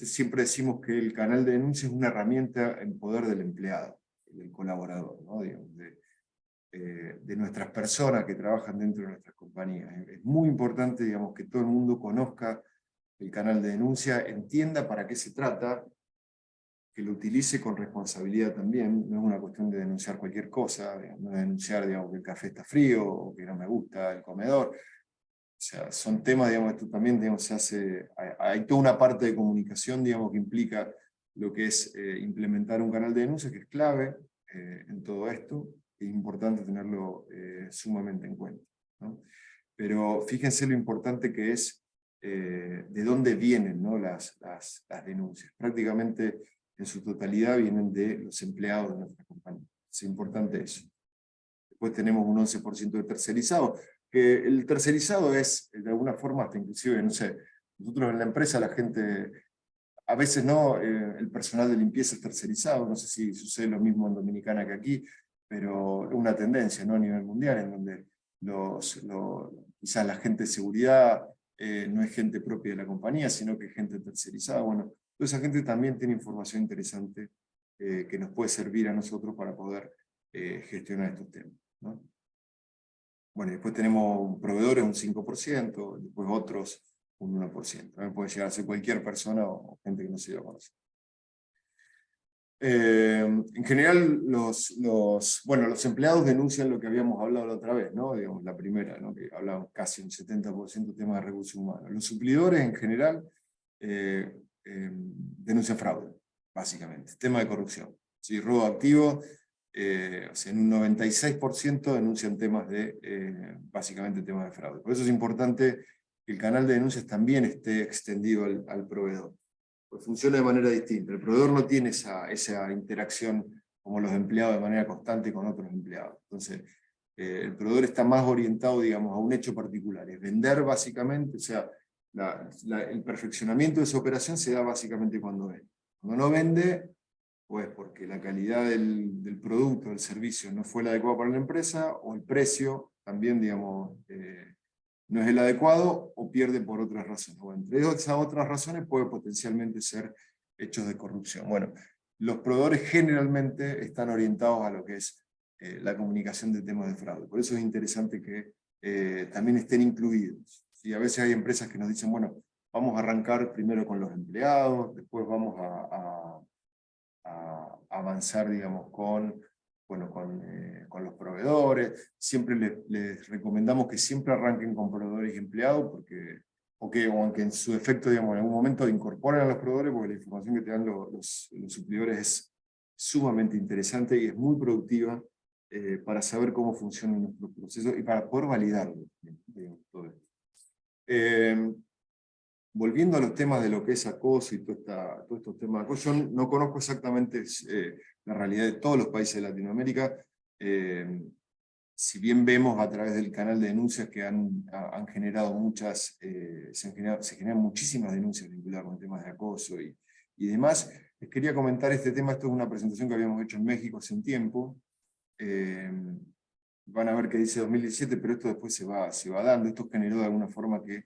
siempre decimos que el canal de denuncia es una herramienta en poder del empleado, del colaborador, ¿no? Digamos, de nuestras personas que trabajan dentro de nuestras compañías. Es muy importante, digamos, que todo el mundo conozca el canal de denuncia, entienda para qué se trata, que lo utilice con responsabilidad también. No es una cuestión de denunciar cualquier cosa, no es denunciar, digamos, que el café está frío o que no me gusta el comedor. O sea, son temas, digamos, esto también, digamos, hay toda una parte de comunicación, digamos, que implica lo que es implementar un canal de denuncia, que es clave en todo esto, es importante tenerlo sumamente en cuenta, ¿no? Pero fíjense lo importante que es de dónde vienen, ¿no? las denuncias. Prácticamente en su totalidad vienen de los empleados de nuestra compañía. Es importante eso. Después tenemos un 11% de tercerizado, que el tercerizado es, de alguna forma, hasta inclusive, no sé, nosotros en la empresa la gente, a veces no, el personal de limpieza es tercerizado, no sé si sucede lo mismo en Dominicana que aquí, pero es una tendencia, ¿no? A nivel mundial, en donde quizás la gente de seguridad no es gente propia de la compañía, sino que es gente tercerizada. Bueno, toda esa gente también tiene información interesante que nos puede servir a nosotros para poder gestionar estos temas, ¿no? Bueno, después tenemos proveedores un 5%, después otros un 1%. También puede llegar a ser cualquier persona o gente que no se dio a conocer. En general, los empleados denuncian lo que habíamos hablado la otra vez, ¿no? Digamos, la primera, ¿no? Que hablábamos casi un 70% de temas de recursos humanos. Los suplidores, en general, denuncian fraude, básicamente. Tema de corrupción. ¿Sí? Robo activo, o sea, en un 96% denuncian temas básicamente temas de fraude. Por eso es importante que el canal de denuncias también esté extendido al proveedor. Pues funciona de manera distinta. El proveedor no tiene esa interacción como los empleados de manera constante con otros empleados. Entonces, el proveedor está más orientado, digamos, a un hecho particular. Es vender básicamente, o sea, el perfeccionamiento de esa operación se da básicamente cuando vende. Cuando no vende, pues porque la calidad del producto, del servicio, no fue la adecuada para la empresa, o el precio también, digamos, no es el adecuado, o pierde por otras razones. O entre esas otras razones puede potencialmente ser hechos de corrupción. Bueno, los proveedores generalmente están orientados a lo que es la comunicación de temas de fraude. Por eso es interesante que también estén incluidos. Y a veces hay empresas que nos dicen, bueno, vamos a arrancar primero con los empleados, después vamos a avanzar, digamos, bueno, con los proveedores. Siempre les recomendamos que siempre arranquen con proveedores y empleados, porque, o aunque en su efecto, digamos, en algún momento incorporen a los proveedores, porque la información que te dan los suplidores es sumamente interesante y es muy productiva para saber cómo funcionan nuestros procesos y para poder validarlo, digamos, todo esto. Volviendo a los temas de lo que es acoso y todos estos temas de acoso, yo no conozco exactamente la realidad de todos los países de Latinoamérica, si bien vemos a través del canal de denuncias que han generado muchas, se generan muchísimas denuncias vinculadas con temas de acoso y demás. Les quería comentar este tema. Esto es una presentación que habíamos hecho en México hace un tiempo. Van a ver que dice 2017, pero esto después se va dando. Esto generó de alguna forma que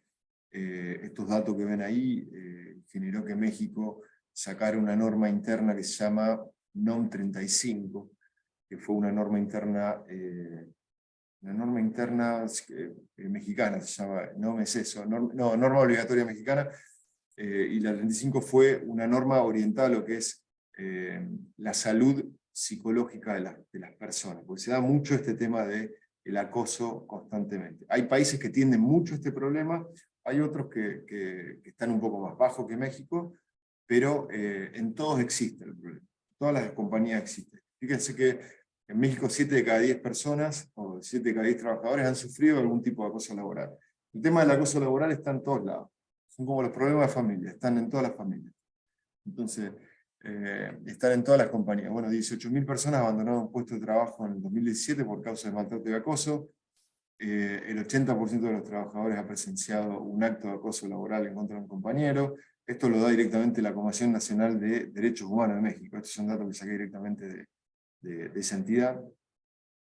estos datos que ven ahí generó que México sacara una norma interna que se llama NOM 35, que fue una norma interna mexicana, se llama, no es eso, norma obligatoria mexicana, y la 35 fue una norma orientada a lo que es la salud psicológica de las personas, porque se da mucho este tema del acoso constantemente. Hay países que tienden mucho este problema, hay otros que están un poco más bajos que México, pero en todos existe el problema, todas las compañías existen. Fíjense que en México 7 de cada 10 personas, o 7 de cada 10 trabajadores han sufrido algún tipo de acoso laboral. El tema del acoso laboral está en todos lados. Son como los problemas de familia, están en todas las familias. Entonces, están en todas las compañías. Bueno, 18.000 personas abandonaron un puesto de trabajo en el 2017 por causa de maltrato y acoso. El 80% de los trabajadores ha presenciado un acto de acoso laboral en contra de un compañero. Esto lo da directamente la Comisión Nacional de Derechos Humanos de México. Estos son datos que saqué directamente de esa entidad.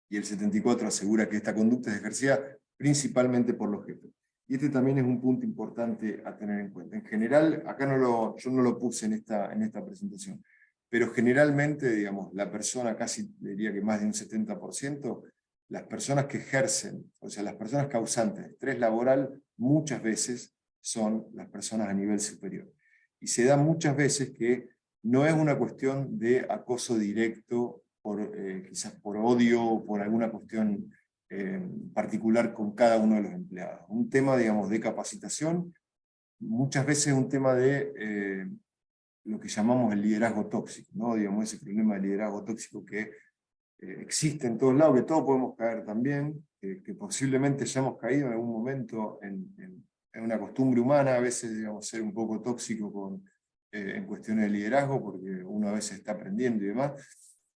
Y el 74% asegura que esta conducta es ejercida principalmente por los jefes. Y este también es un punto importante a tener en cuenta. En general, acá yo no lo puse en esta presentación, pero generalmente, digamos, la persona, casi diría que más de un 70%, las personas que ejercen, o sea, las personas causantes de estrés laboral, muchas veces son las personas a nivel superior. Y se da muchas veces que no es una cuestión de acoso directo, quizás por odio o por alguna cuestión particular con cada uno de los empleados. Un tema, digamos, de capacitación, muchas veces un tema de lo que llamamos el liderazgo tóxico, ¿no? Digamos, ese problema de liderazgo tóxico que existe en todos lados, que todos podemos caer también, que posiblemente ya hemos caído en algún momento en una costumbre humana, a veces, digamos, ser un poco tóxico en cuestiones de liderazgo, porque uno a veces está aprendiendo y demás,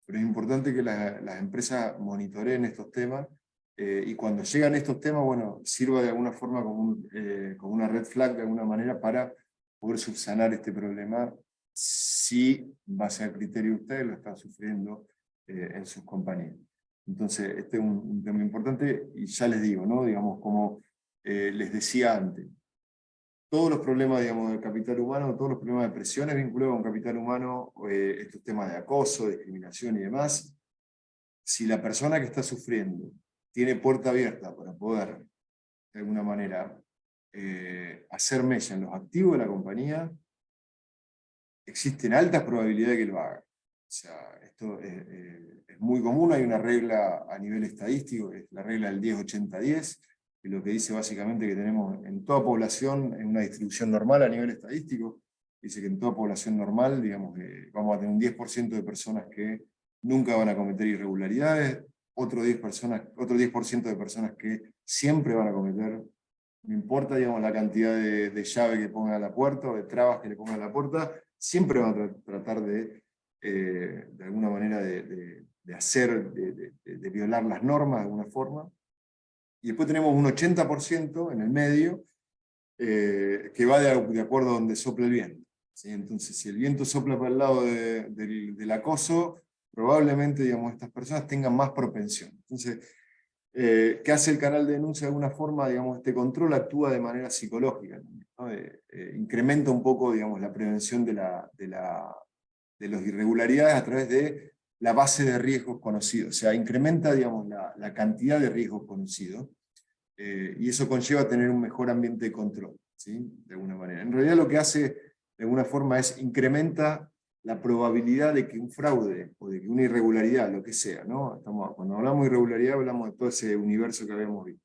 pero es importante que las empresas monitoreen estos temas, y cuando llegan estos temas, bueno, sirva de alguna forma como una red flag de alguna manera para poder subsanar este problema, si va a ser criterio de ustedes, lo están sufriendo en sus compañías. Entonces, este es un tema importante, y ya les digo, ¿no? Digamos, como les decía antes, todos los problemas, digamos, del capital humano, todos los problemas de presiones vinculados con capital humano, estos temas de acoso, discriminación y demás, si la persona que está sufriendo tiene puerta abierta para poder, de alguna manera, hacer mella en los activos de la compañía, existen altas probabilidades de que lo haga. O sea, esto es muy común, hay una regla a nivel estadístico, es la regla del 10-80-10, que lo que dice básicamente que tenemos en toda población, en una distribución normal a nivel estadístico, dice que en toda población normal, digamos, vamos a tener un 10% de personas que nunca van a cometer irregularidades, otro 10% de personas que siempre van a cometer, no importa, digamos, la cantidad de llave que pongan a la puerta o de trabas que le pongan a la puerta, siempre van a tratar de alguna manera de violar las normas de alguna forma. Y después tenemos un 80% en el medio, que va de acuerdo a donde sopla el viento. ¿Sí? Entonces, si el viento sopla para el lado del acoso, probablemente, digamos, estas personas tengan más propensión. Entonces, ¿qué hace el canal de denuncia? De alguna forma, digamos, este control actúa de manera psicológica, ¿no? Incrementa un poco, digamos, la prevención de las irregularidades a través de la base de riesgos conocidos, o sea, incrementa, digamos, la cantidad de riesgos conocidos, y eso conlleva tener un mejor ambiente de control, ¿sí? De alguna manera. En realidad lo que hace, de alguna forma, es incrementa la probabilidad de que un fraude, o de que una irregularidad, lo que sea, ¿no? Cuando hablamos de irregularidad, hablamos de todo ese universo que habíamos visto,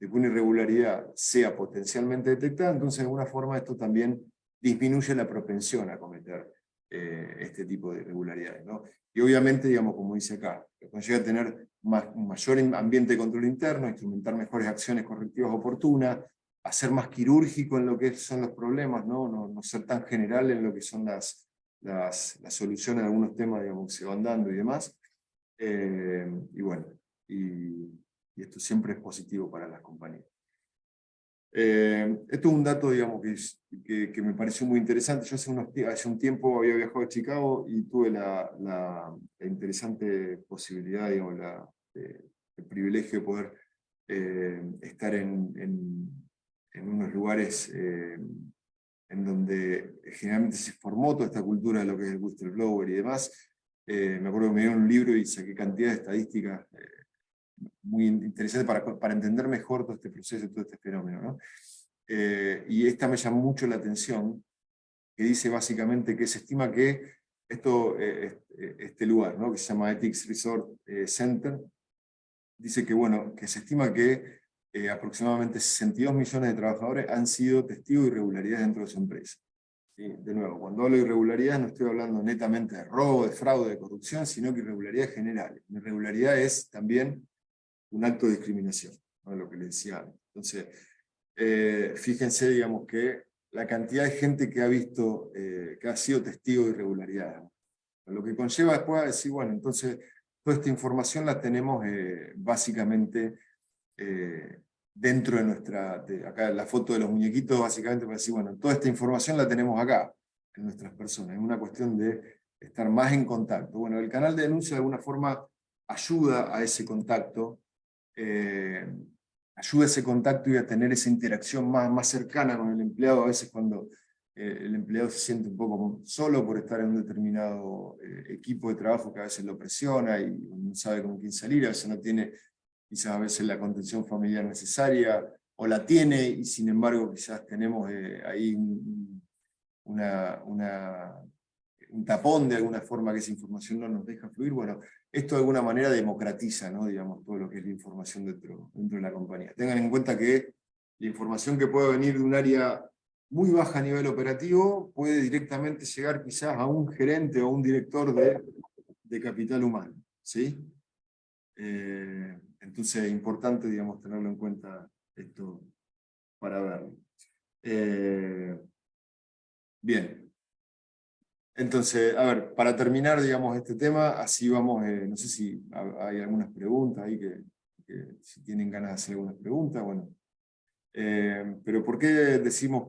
de que una irregularidad sea potencialmente detectada, entonces de alguna forma esto también disminuye la propensión a cometer este tipo de irregularidades, ¿no? Y obviamente, digamos, como dice acá, conlleva a tener un mayor ambiente de control interno, instrumentar mejores acciones correctivas oportunas, a ser más quirúrgico en lo que son los problemas, no ser tan general en lo que son las soluciones de algunos temas, digamos, que se van dando y demás. Y bueno, y esto siempre es positivo para las compañías. Esto es un dato, digamos, que me pareció muy interesante. Yo hace un tiempo había viajado a Chicago y tuve la interesante posibilidad, digamos, el privilegio de poder estar en unos lugares en donde generalmente se formó toda esta cultura de lo que es el whistleblower y demás. Me acuerdo que me dieron un libro y saqué cantidad de estadísticas muy interesantes para entender mejor todo este proceso, todo este fenómeno, ¿no? Y esta me llamó mucho la atención, que dice básicamente que se estima que este lugar, ¿no? Que se llama Ethics Resort Center, dice que, bueno, que se estima que aproximadamente 62 millones de trabajadores han sido testigos de irregularidades dentro de su empresa. ¿Sí? De nuevo, cuando hablo de irregularidades no estoy hablando netamente de robo, de fraude, de corrupción, sino que irregularidades generales. La irregularidad es también un acto de discriminación, ¿no? Lo que les decía antes. Entonces, fíjense, digamos, que la cantidad de gente que ha visto, que ha sido testigo de irregularidades, ¿no? Lo que conlleva después a decir, bueno, entonces, toda esta información la tenemos básicamente dentro de acá la foto de los muñequitos, básicamente para decir, bueno, toda esta información la tenemos acá, en nuestras personas. Es una cuestión de estar más en contacto. Bueno, el canal de denuncia de alguna forma ayuda a ese contacto, ayuda a ese contacto y a tener esa interacción más cercana con el empleado, a veces cuando el empleado se siente un poco solo por estar en un determinado equipo de trabajo que a veces lo presiona y no sabe con quién salir, a veces no tiene quizás a veces la contención familiar necesaria, o la tiene y sin embargo quizás tenemos ahí un tapón de alguna forma que esa información no nos deja fluir. Bueno, esto de alguna manera democratiza, ¿no? Digamos, todo lo que es la información dentro de la compañía. Tengan en cuenta que la información que puede venir de un área muy baja a nivel operativo puede directamente llegar quizás a un gerente o un director de capital humano, ¿sí? Entonces es importante, digamos, tenerlo en cuenta esto para verlo. Bien. Entonces, a ver, para terminar, digamos, este tema, así vamos, no sé si hay algunas preguntas ahí que si tienen ganas de hacer algunas preguntas, bueno. Pero ¿por qué decimos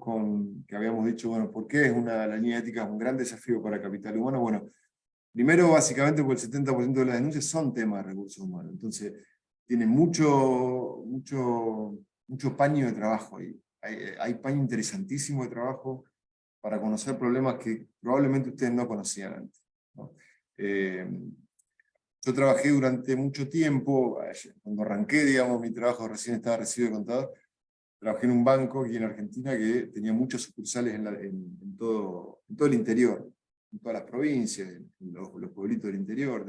que habíamos dicho, bueno, por qué la línea ética es un gran desafío para capital humano? Bueno, primero, básicamente, porque el 70% de las denuncias son temas de recursos humanos, entonces tiene mucho paño de trabajo ahí. Hay paño interesantísimo de trabajo para conocer problemas que probablemente ustedes no conocían antes, ¿no? Yo trabajé durante mucho tiempo, cuando arranqué, digamos, mi trabajo, recién estaba recibido de contador, trabajé en un banco aquí en Argentina que tenía muchas sucursales en todo el interior, en todas las provincias, en los pueblitos del interior,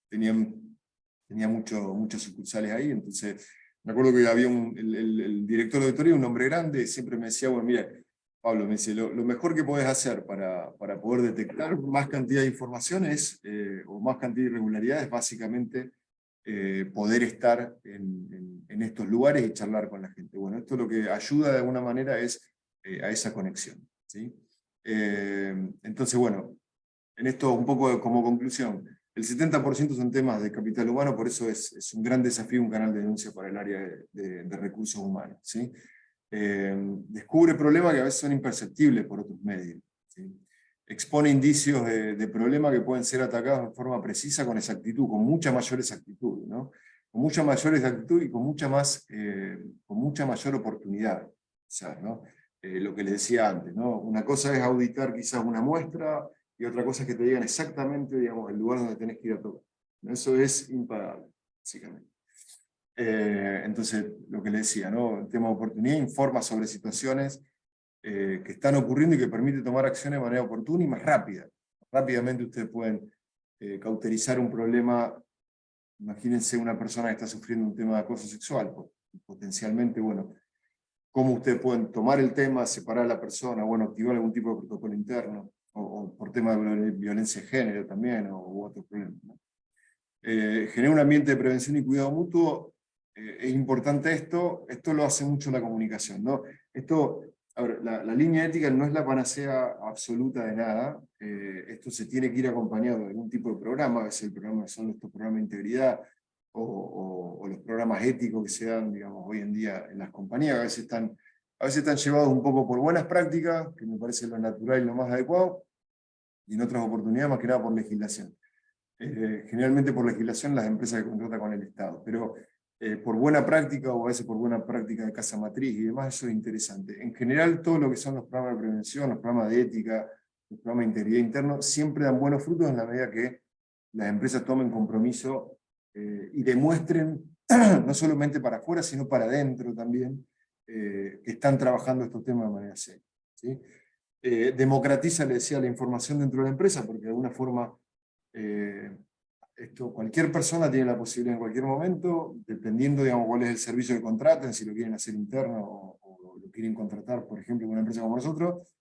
tenía muchas sucursales ahí. Entonces me acuerdo que había el director de auditoría, un hombre grande, siempre me decía, bueno, mira, Pablo, me dice, lo mejor que podés hacer para poder detectar más cantidad de informaciones o más cantidad de irregularidades, básicamente poder estar en estos lugares y charlar con la gente. Bueno, esto lo que ayuda de alguna manera es a esa conexión, ¿sí? Entonces, bueno, en esto un poco como conclusión, el 70% son temas de capital humano, por eso es un gran desafío un canal de denuncia para el área de recursos humanos, ¿sí? descubre problemas que a veces son imperceptibles por otros medios, ¿sí? Expone indicios de problemas que pueden ser atacados de forma precisa con exactitud, con mucha mayor exactitud, ¿no? Con mucha mayor exactitud y con mucha mayor oportunidad. O sea, ¿no? Lo que les decía antes, ¿no? Una cosa es auditar quizás una muestra, y otra cosa es que te digan exactamente, digamos, el lugar donde tenés que ir a tocar. Eso es impagable, básicamente. Entonces, lo que les decía, ¿no? El tema de oportunidad informa sobre situaciones que están ocurriendo y que permite tomar acciones de manera oportuna y más rápida. Rápidamente ustedes pueden cauterizar un problema. Imagínense una persona que está sufriendo un tema de acoso sexual, pues, potencialmente, bueno, cómo ustedes pueden tomar el tema, separar a la persona, bueno, activar algún tipo de protocolo interno, o por tema de violencia de género también, u otros problemas, ¿no? Genera un ambiente de prevención y cuidado mutuo. Es importante esto lo hace mucho la comunicación, ¿no? Esto, a ver, la línea ética no es la panacea absoluta de nada. Esto se tiene que ir acompañado de algún tipo de programa, a veces el programa son estos programas de integridad, o los programas éticos que se dan, digamos, hoy en día en las compañías, a veces están llevados un poco por buenas prácticas, que me parece lo natural y lo más adecuado, y en otras oportunidades más que nada por legislación. Generalmente por legislación las empresas que contratan con el Estado, pero por buena práctica, o a veces por buena práctica de casa matriz y demás, eso es interesante. En general, todo lo que son los programas de prevención, los programas de ética, los programas de integridad interno, siempre dan buenos frutos en la medida que las empresas tomen compromiso y demuestren, no solamente para afuera, sino para adentro también, que están trabajando estos temas de manera seria, ¿sí? Democratiza, le decía, la información dentro de la empresa, porque de alguna forma cualquier persona tiene la posibilidad en cualquier momento, dependiendo, digamos, cuál es el servicio que contraten, si lo quieren hacer interno o lo quieren contratar, por ejemplo, con una empresa como nosotros,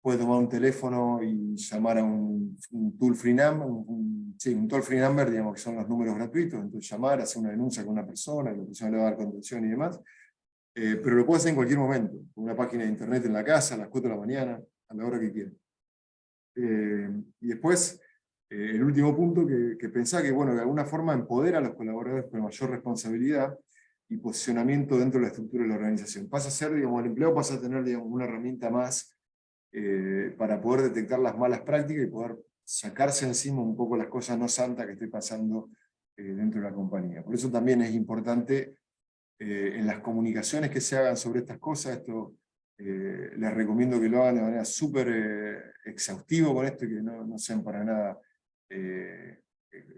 puede tomar un teléfono y llamar a un toll free number, un toll free number, digamos, que son los números gratuitos, entonces llamar, hacer una denuncia con una persona, y la persona le va a dar contención y demás, pero lo puede hacer en cualquier momento, con una página de internet en la casa, a las 4 de la mañana, a la hora que quieran. Y después, el último punto que pensaba que, bueno, de alguna forma empodera a los colaboradores con mayor responsabilidad y posicionamiento dentro de la estructura de la organización. Pasa a ser, digamos, el empleado pasa a tener, digamos, una herramienta más para poder detectar las malas prácticas y poder sacarse encima un poco las cosas no santas que esté pasando dentro de la compañía. Por eso también es importante en las comunicaciones que se hagan sobre estas cosas. Esto les recomiendo que lo hagan de manera súper exhaustiva con esto y que no sean para nada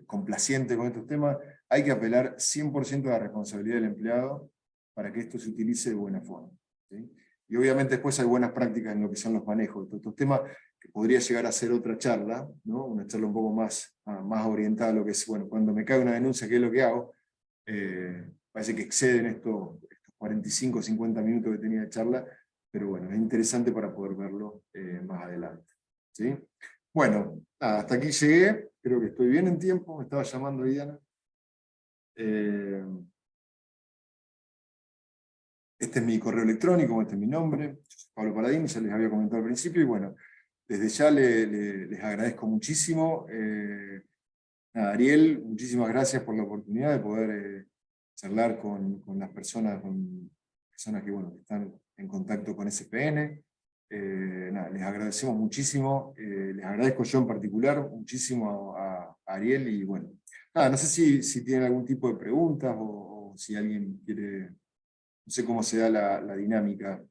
complacientes con estos temas. Hay que apelar 100% a la responsabilidad del empleado para que esto se utilice de buena forma, ¿sí? Y obviamente después hay buenas prácticas en lo que son los manejos de todos estos temas, que podría llegar a ser otra charla, ¿no? Una charla un poco más orientada a lo que es, bueno, cuando me cae una denuncia, ¿qué es lo que hago? Parece que exceden estos 45 o 50 minutos que tenía de charla, pero bueno, es interesante para poder verlo más adelante, ¿sí? Bueno, nada, hasta aquí llegué, creo que estoy bien en tiempo, me estaba llamando Diana. Este es mi correo electrónico, este es mi nombre, yo soy Pablo Paladini, ya les había comentado al principio, y bueno, desde ya les agradezco muchísimo. Nada, Ariel, muchísimas gracias por la oportunidad de poder charlar con las personas, que, bueno, que están en contacto con SPN. Nada, les agradecemos muchísimo, les agradezco yo en particular muchísimo a Ariel, y bueno, nada, no sé si tienen algún tipo de preguntas o si alguien quiere, no sé cómo se da la dinámica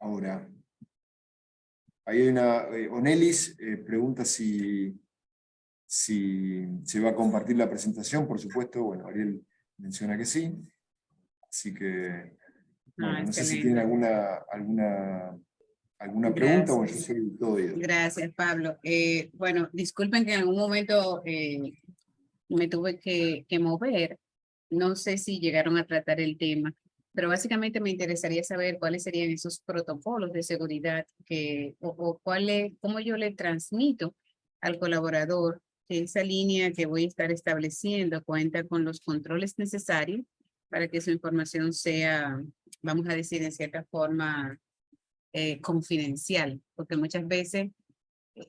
ahora. Ahí hay Onelis pregunta si se va a compartir la presentación, por supuesto. Bueno, Ariel menciona que sí, así que, bueno, no sé si tienen Excelente. alguna pregunta, o yo Gracias. soy todo oído. Gracias, Pablo. Bueno, disculpen que en algún momento me tuve que mover. No sé si llegaron a tratar el tema, pero básicamente me interesaría saber cuáles serían esos protocolos de seguridad o cómo yo le transmito al colaborador que esa línea que voy a estar estableciendo cuenta con los controles necesarios para que su información sea, vamos a decir, en cierta forma confidencial, porque muchas veces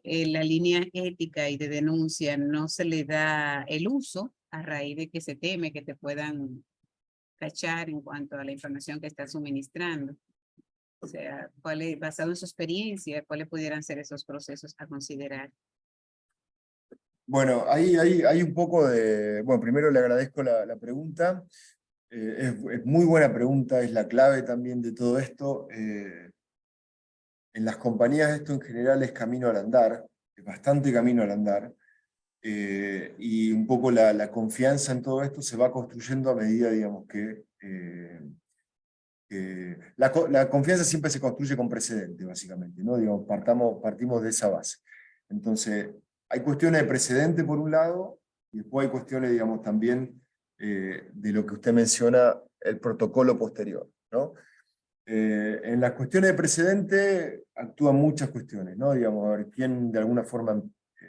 la línea ética y de denuncia no se le da el uso a raíz de que se teme que te puedan cachar en cuanto a la información que estás suministrando. O sea, basado en su experiencia, ¿cuáles pudieran ser esos procesos a considerar? Bueno, ahí hay un poco de... Bueno, primero le agradezco la pregunta. Es muy buena pregunta, es la clave también de todo esto. En las compañías esto en general es camino al andar, es bastante camino al andar. Y un poco la confianza en todo esto se va construyendo a medida, digamos, la confianza siempre se construye con precedentes, básicamente, ¿no? Digamos, partimos de esa base. Entonces, hay cuestiones de precedente por un lado, y después hay cuestiones, digamos, también de lo que usted menciona, el protocolo posterior, ¿no? En las cuestiones de precedente actúan muchas cuestiones, ¿no? Digamos, a ver, quién de alguna forma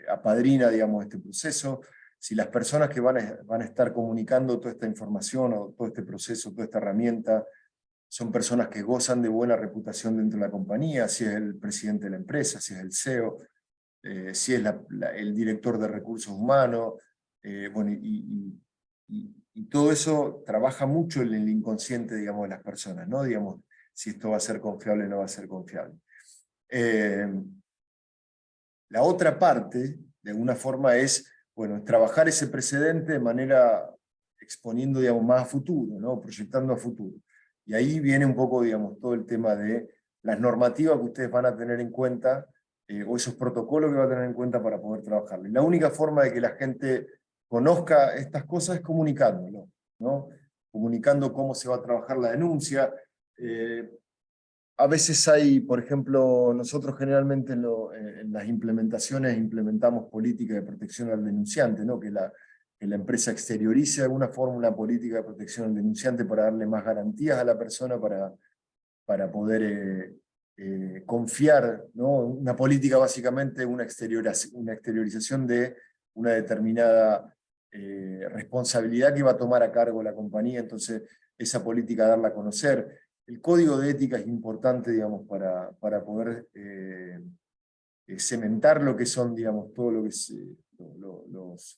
apadrina, digamos, este proceso, si las personas que van a estar comunicando toda esta información o todo este proceso, toda esta herramienta, son personas que gozan de buena reputación dentro de la compañía, si es el presidente de la empresa, si es el CEO, si es el director de recursos humanos, bueno, y todo eso trabaja mucho en el inconsciente, digamos, de las personas, ¿no? Digamos, si esto va a ser confiable o no va a ser confiable. La otra parte, de alguna forma, es, bueno, trabajar ese precedente de manera exponiendo, digamos, más a futuro, ¿no? Proyectando a futuro. Y ahí viene un poco, digamos, todo el tema de las normativas que ustedes van a tener en cuenta, o esos protocolos que van a tener en cuenta para poder trabajarlo. Y la única forma de que la gente conozca estas cosas es comunicándolo, ¿no? Comunicando cómo se va a trabajar la denuncia. A veces hay, por ejemplo, nosotros generalmente en las implementaciones implementamos política de protección al denunciante, ¿no? Que la empresa exteriorice de alguna forma una política de protección al denunciante para darle más garantías a la persona para poder confiar, ¿no? Una política básicamente una exteriorización de una determinada responsabilidad que va a tomar a cargo la compañía, entonces esa política darla a conocer. El código de ética es importante, digamos, para poder cementar lo que son, digamos, todo lo que es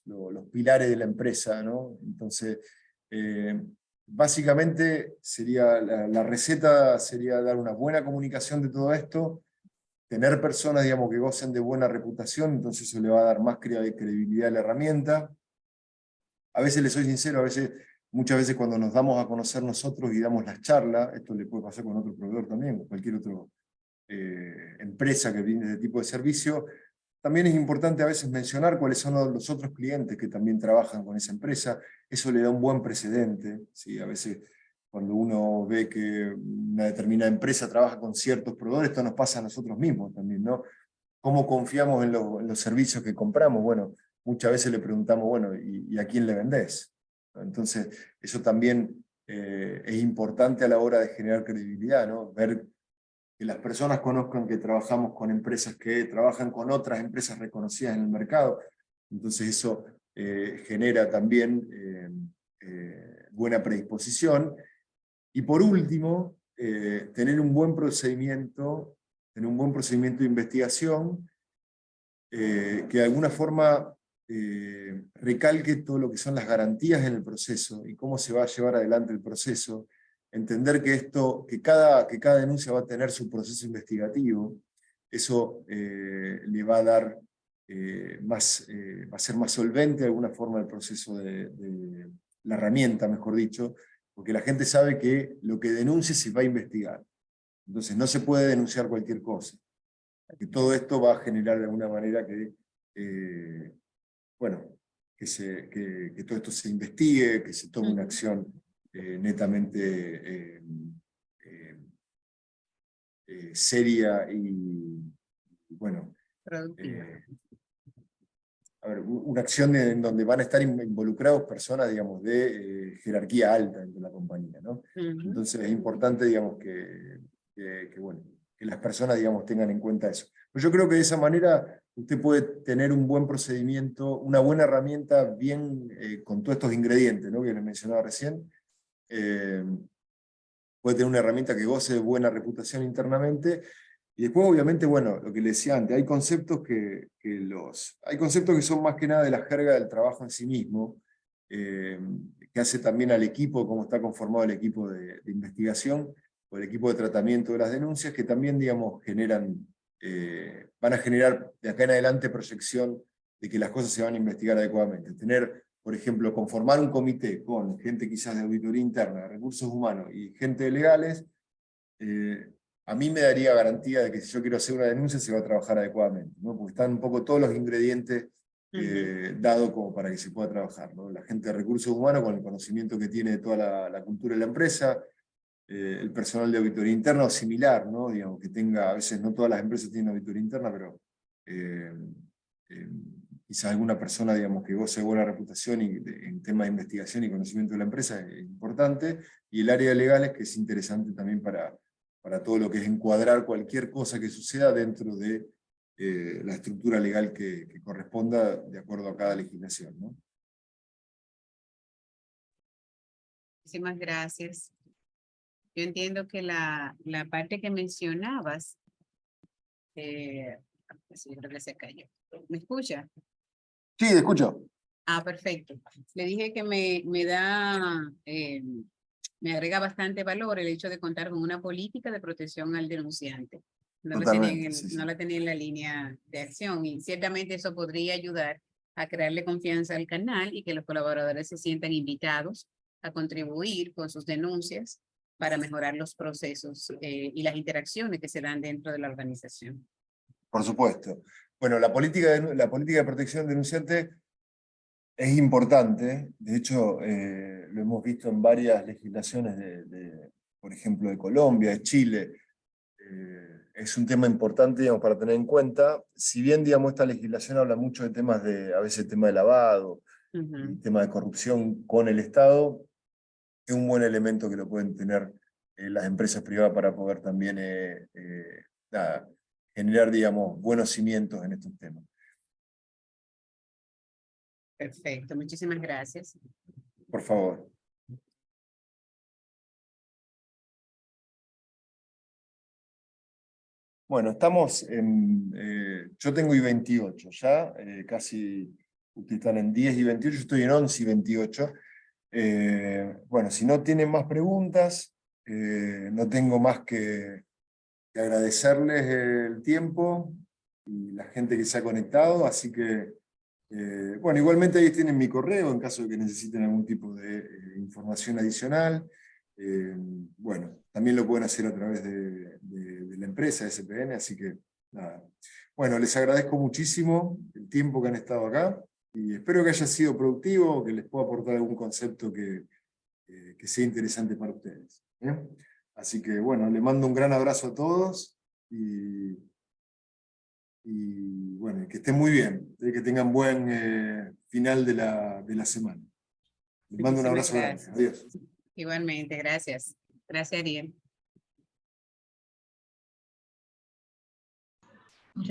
los pilares de la empresa, ¿no? Entonces, básicamente sería la receta sería dar una buena comunicación de todo esto, tener personas, digamos, que gocen de buena reputación, entonces eso le va a dar más credibilidad a la herramienta. A veces, les soy sincero, muchas veces cuando nos damos a conocer nosotros y damos las charlas, esto le puede pasar con otro proveedor también, con cualquier otra empresa que viene de tipo de servicio, también es importante a veces mencionar cuáles son los otros clientes que también trabajan con esa empresa. Eso le da un buen precedente, ¿sí? A veces cuando uno ve que una determinada empresa trabaja con ciertos proveedores, esto nos pasa a nosotros mismos también, ¿no? ¿Cómo confiamos en los servicios que compramos? Bueno, muchas veces le preguntamos, bueno, ¿y a quién le vendés? Entonces, eso también es importante a la hora de generar credibilidad, ¿no? Ver que las personas conozcan que trabajamos con empresas que trabajan con otras empresas reconocidas en el mercado. Entonces eso genera también buena predisposición. Y por último, tener un buen procedimiento de investigación que de alguna forma recalque todo lo que son las garantías en el proceso y cómo se va a llevar adelante el proceso, entender que cada denuncia va a tener su proceso investigativo, eso le va a dar va a ser más solvente de alguna forma el proceso de la herramienta, mejor dicho, porque la gente sabe que lo que denuncie se va a investigar. Entonces no se puede denunciar cualquier cosa. Que todo esto va a generar de alguna manera eh, bueno, que todo esto se investigue, que se tome una acción netamente eh, seria y, bueno, Productiva. a ver, una acción en donde van a estar involucrados personas, digamos, de jerarquía alta dentro de la compañía, ¿no? Entonces es importante, digamos, bueno, que las personas, digamos, tengan en cuenta eso. Pero yo creo que de esa manera usted puede tener un buen procedimiento, una buena herramienta bien con todos estos ingredientes, ¿no? Que les mencionaba recién. Puede tener una herramienta que goce de buena reputación internamente. Y después, obviamente, bueno, lo que le decía antes, hay conceptos hay conceptos que son más que nada de la jerga del trabajo en sí mismo, que hace también al equipo, cómo está conformado el equipo de investigación, o el equipo de tratamiento de las denuncias, que también, digamos, van a generar de acá en adelante proyección de que las cosas se van a investigar adecuadamente. Tener, por ejemplo, conformar un comité con gente quizás de auditoría interna, de recursos humanos y gente de legales, a mí me daría garantía de que si yo quiero hacer una denuncia se va a trabajar adecuadamente, ¿no? Porque están un poco todos los ingredientes dados como para que se pueda trabajar, ¿no? La gente de recursos humanos con el conocimiento que tiene de toda la cultura de la empresa, el personal de auditoría interna o similar, ¿no? Digamos, que tenga, a veces no todas las empresas tienen auditoría interna, pero quizás alguna persona, digamos, que goce de buena reputación en temas de investigación y conocimiento de la empresa es importante, y el área de legales, que es interesante también para todo lo que es encuadrar cualquier cosa que suceda dentro de la estructura legal que corresponda de acuerdo a cada legislación, ¿no? Muchísimas gracias. Yo entiendo que la parte que mencionabas, sí, creo que se cayó. ¿Me escucha? Sí, escucho. Ah, perfecto. Le dije que me agrega bastante valor el hecho de contar con una política de protección al denunciante. Totalmente, sí, No sí. la tenía en la línea de acción, y ciertamente eso podría ayudar a crearle confianza al canal y que los colaboradores se sientan invitados a contribuir con sus denuncias para mejorar los procesos y las interacciones que se dan dentro de la organización. Por supuesto. Bueno, la política de protección del denunciante es importante. De hecho, lo hemos visto en varias legislaciones por ejemplo, de Colombia, de Chile. Es un tema importante, digamos, para tener en cuenta. Si bien, digamos, esta legislación habla mucho de temas a veces tema de lavado, y tema de corrupción con el Estado, es un buen elemento que lo pueden tener las empresas privadas para poder también nada, generar, digamos, buenos cimientos en estos temas. Perfecto, muchísimas gracias. Por favor. Bueno, estamos en... yo tengo I-28 ya, casi ustedes están en 10 y 28, yo estoy en 11 y 28. Bueno, si no tienen más preguntas, no tengo más que agradecerles el tiempo y la gente que se ha conectado, así que, bueno, igualmente ahí tienen mi correo en caso de que necesiten algún tipo de información adicional. Bueno, también lo pueden hacer a través de la empresa SPN, así que nada. Bueno, les agradezco muchísimo el tiempo que han estado acá y espero que haya sido productivo, que les pueda aportar algún concepto que sea interesante para ustedes. Así que bueno, le mando un gran abrazo a todos y bueno, que estén muy bien, que tengan buen final de la semana. Les mando un Muchísimas abrazo grande. gracias. Adiós. Igualmente, gracias. Gracias, Ariel.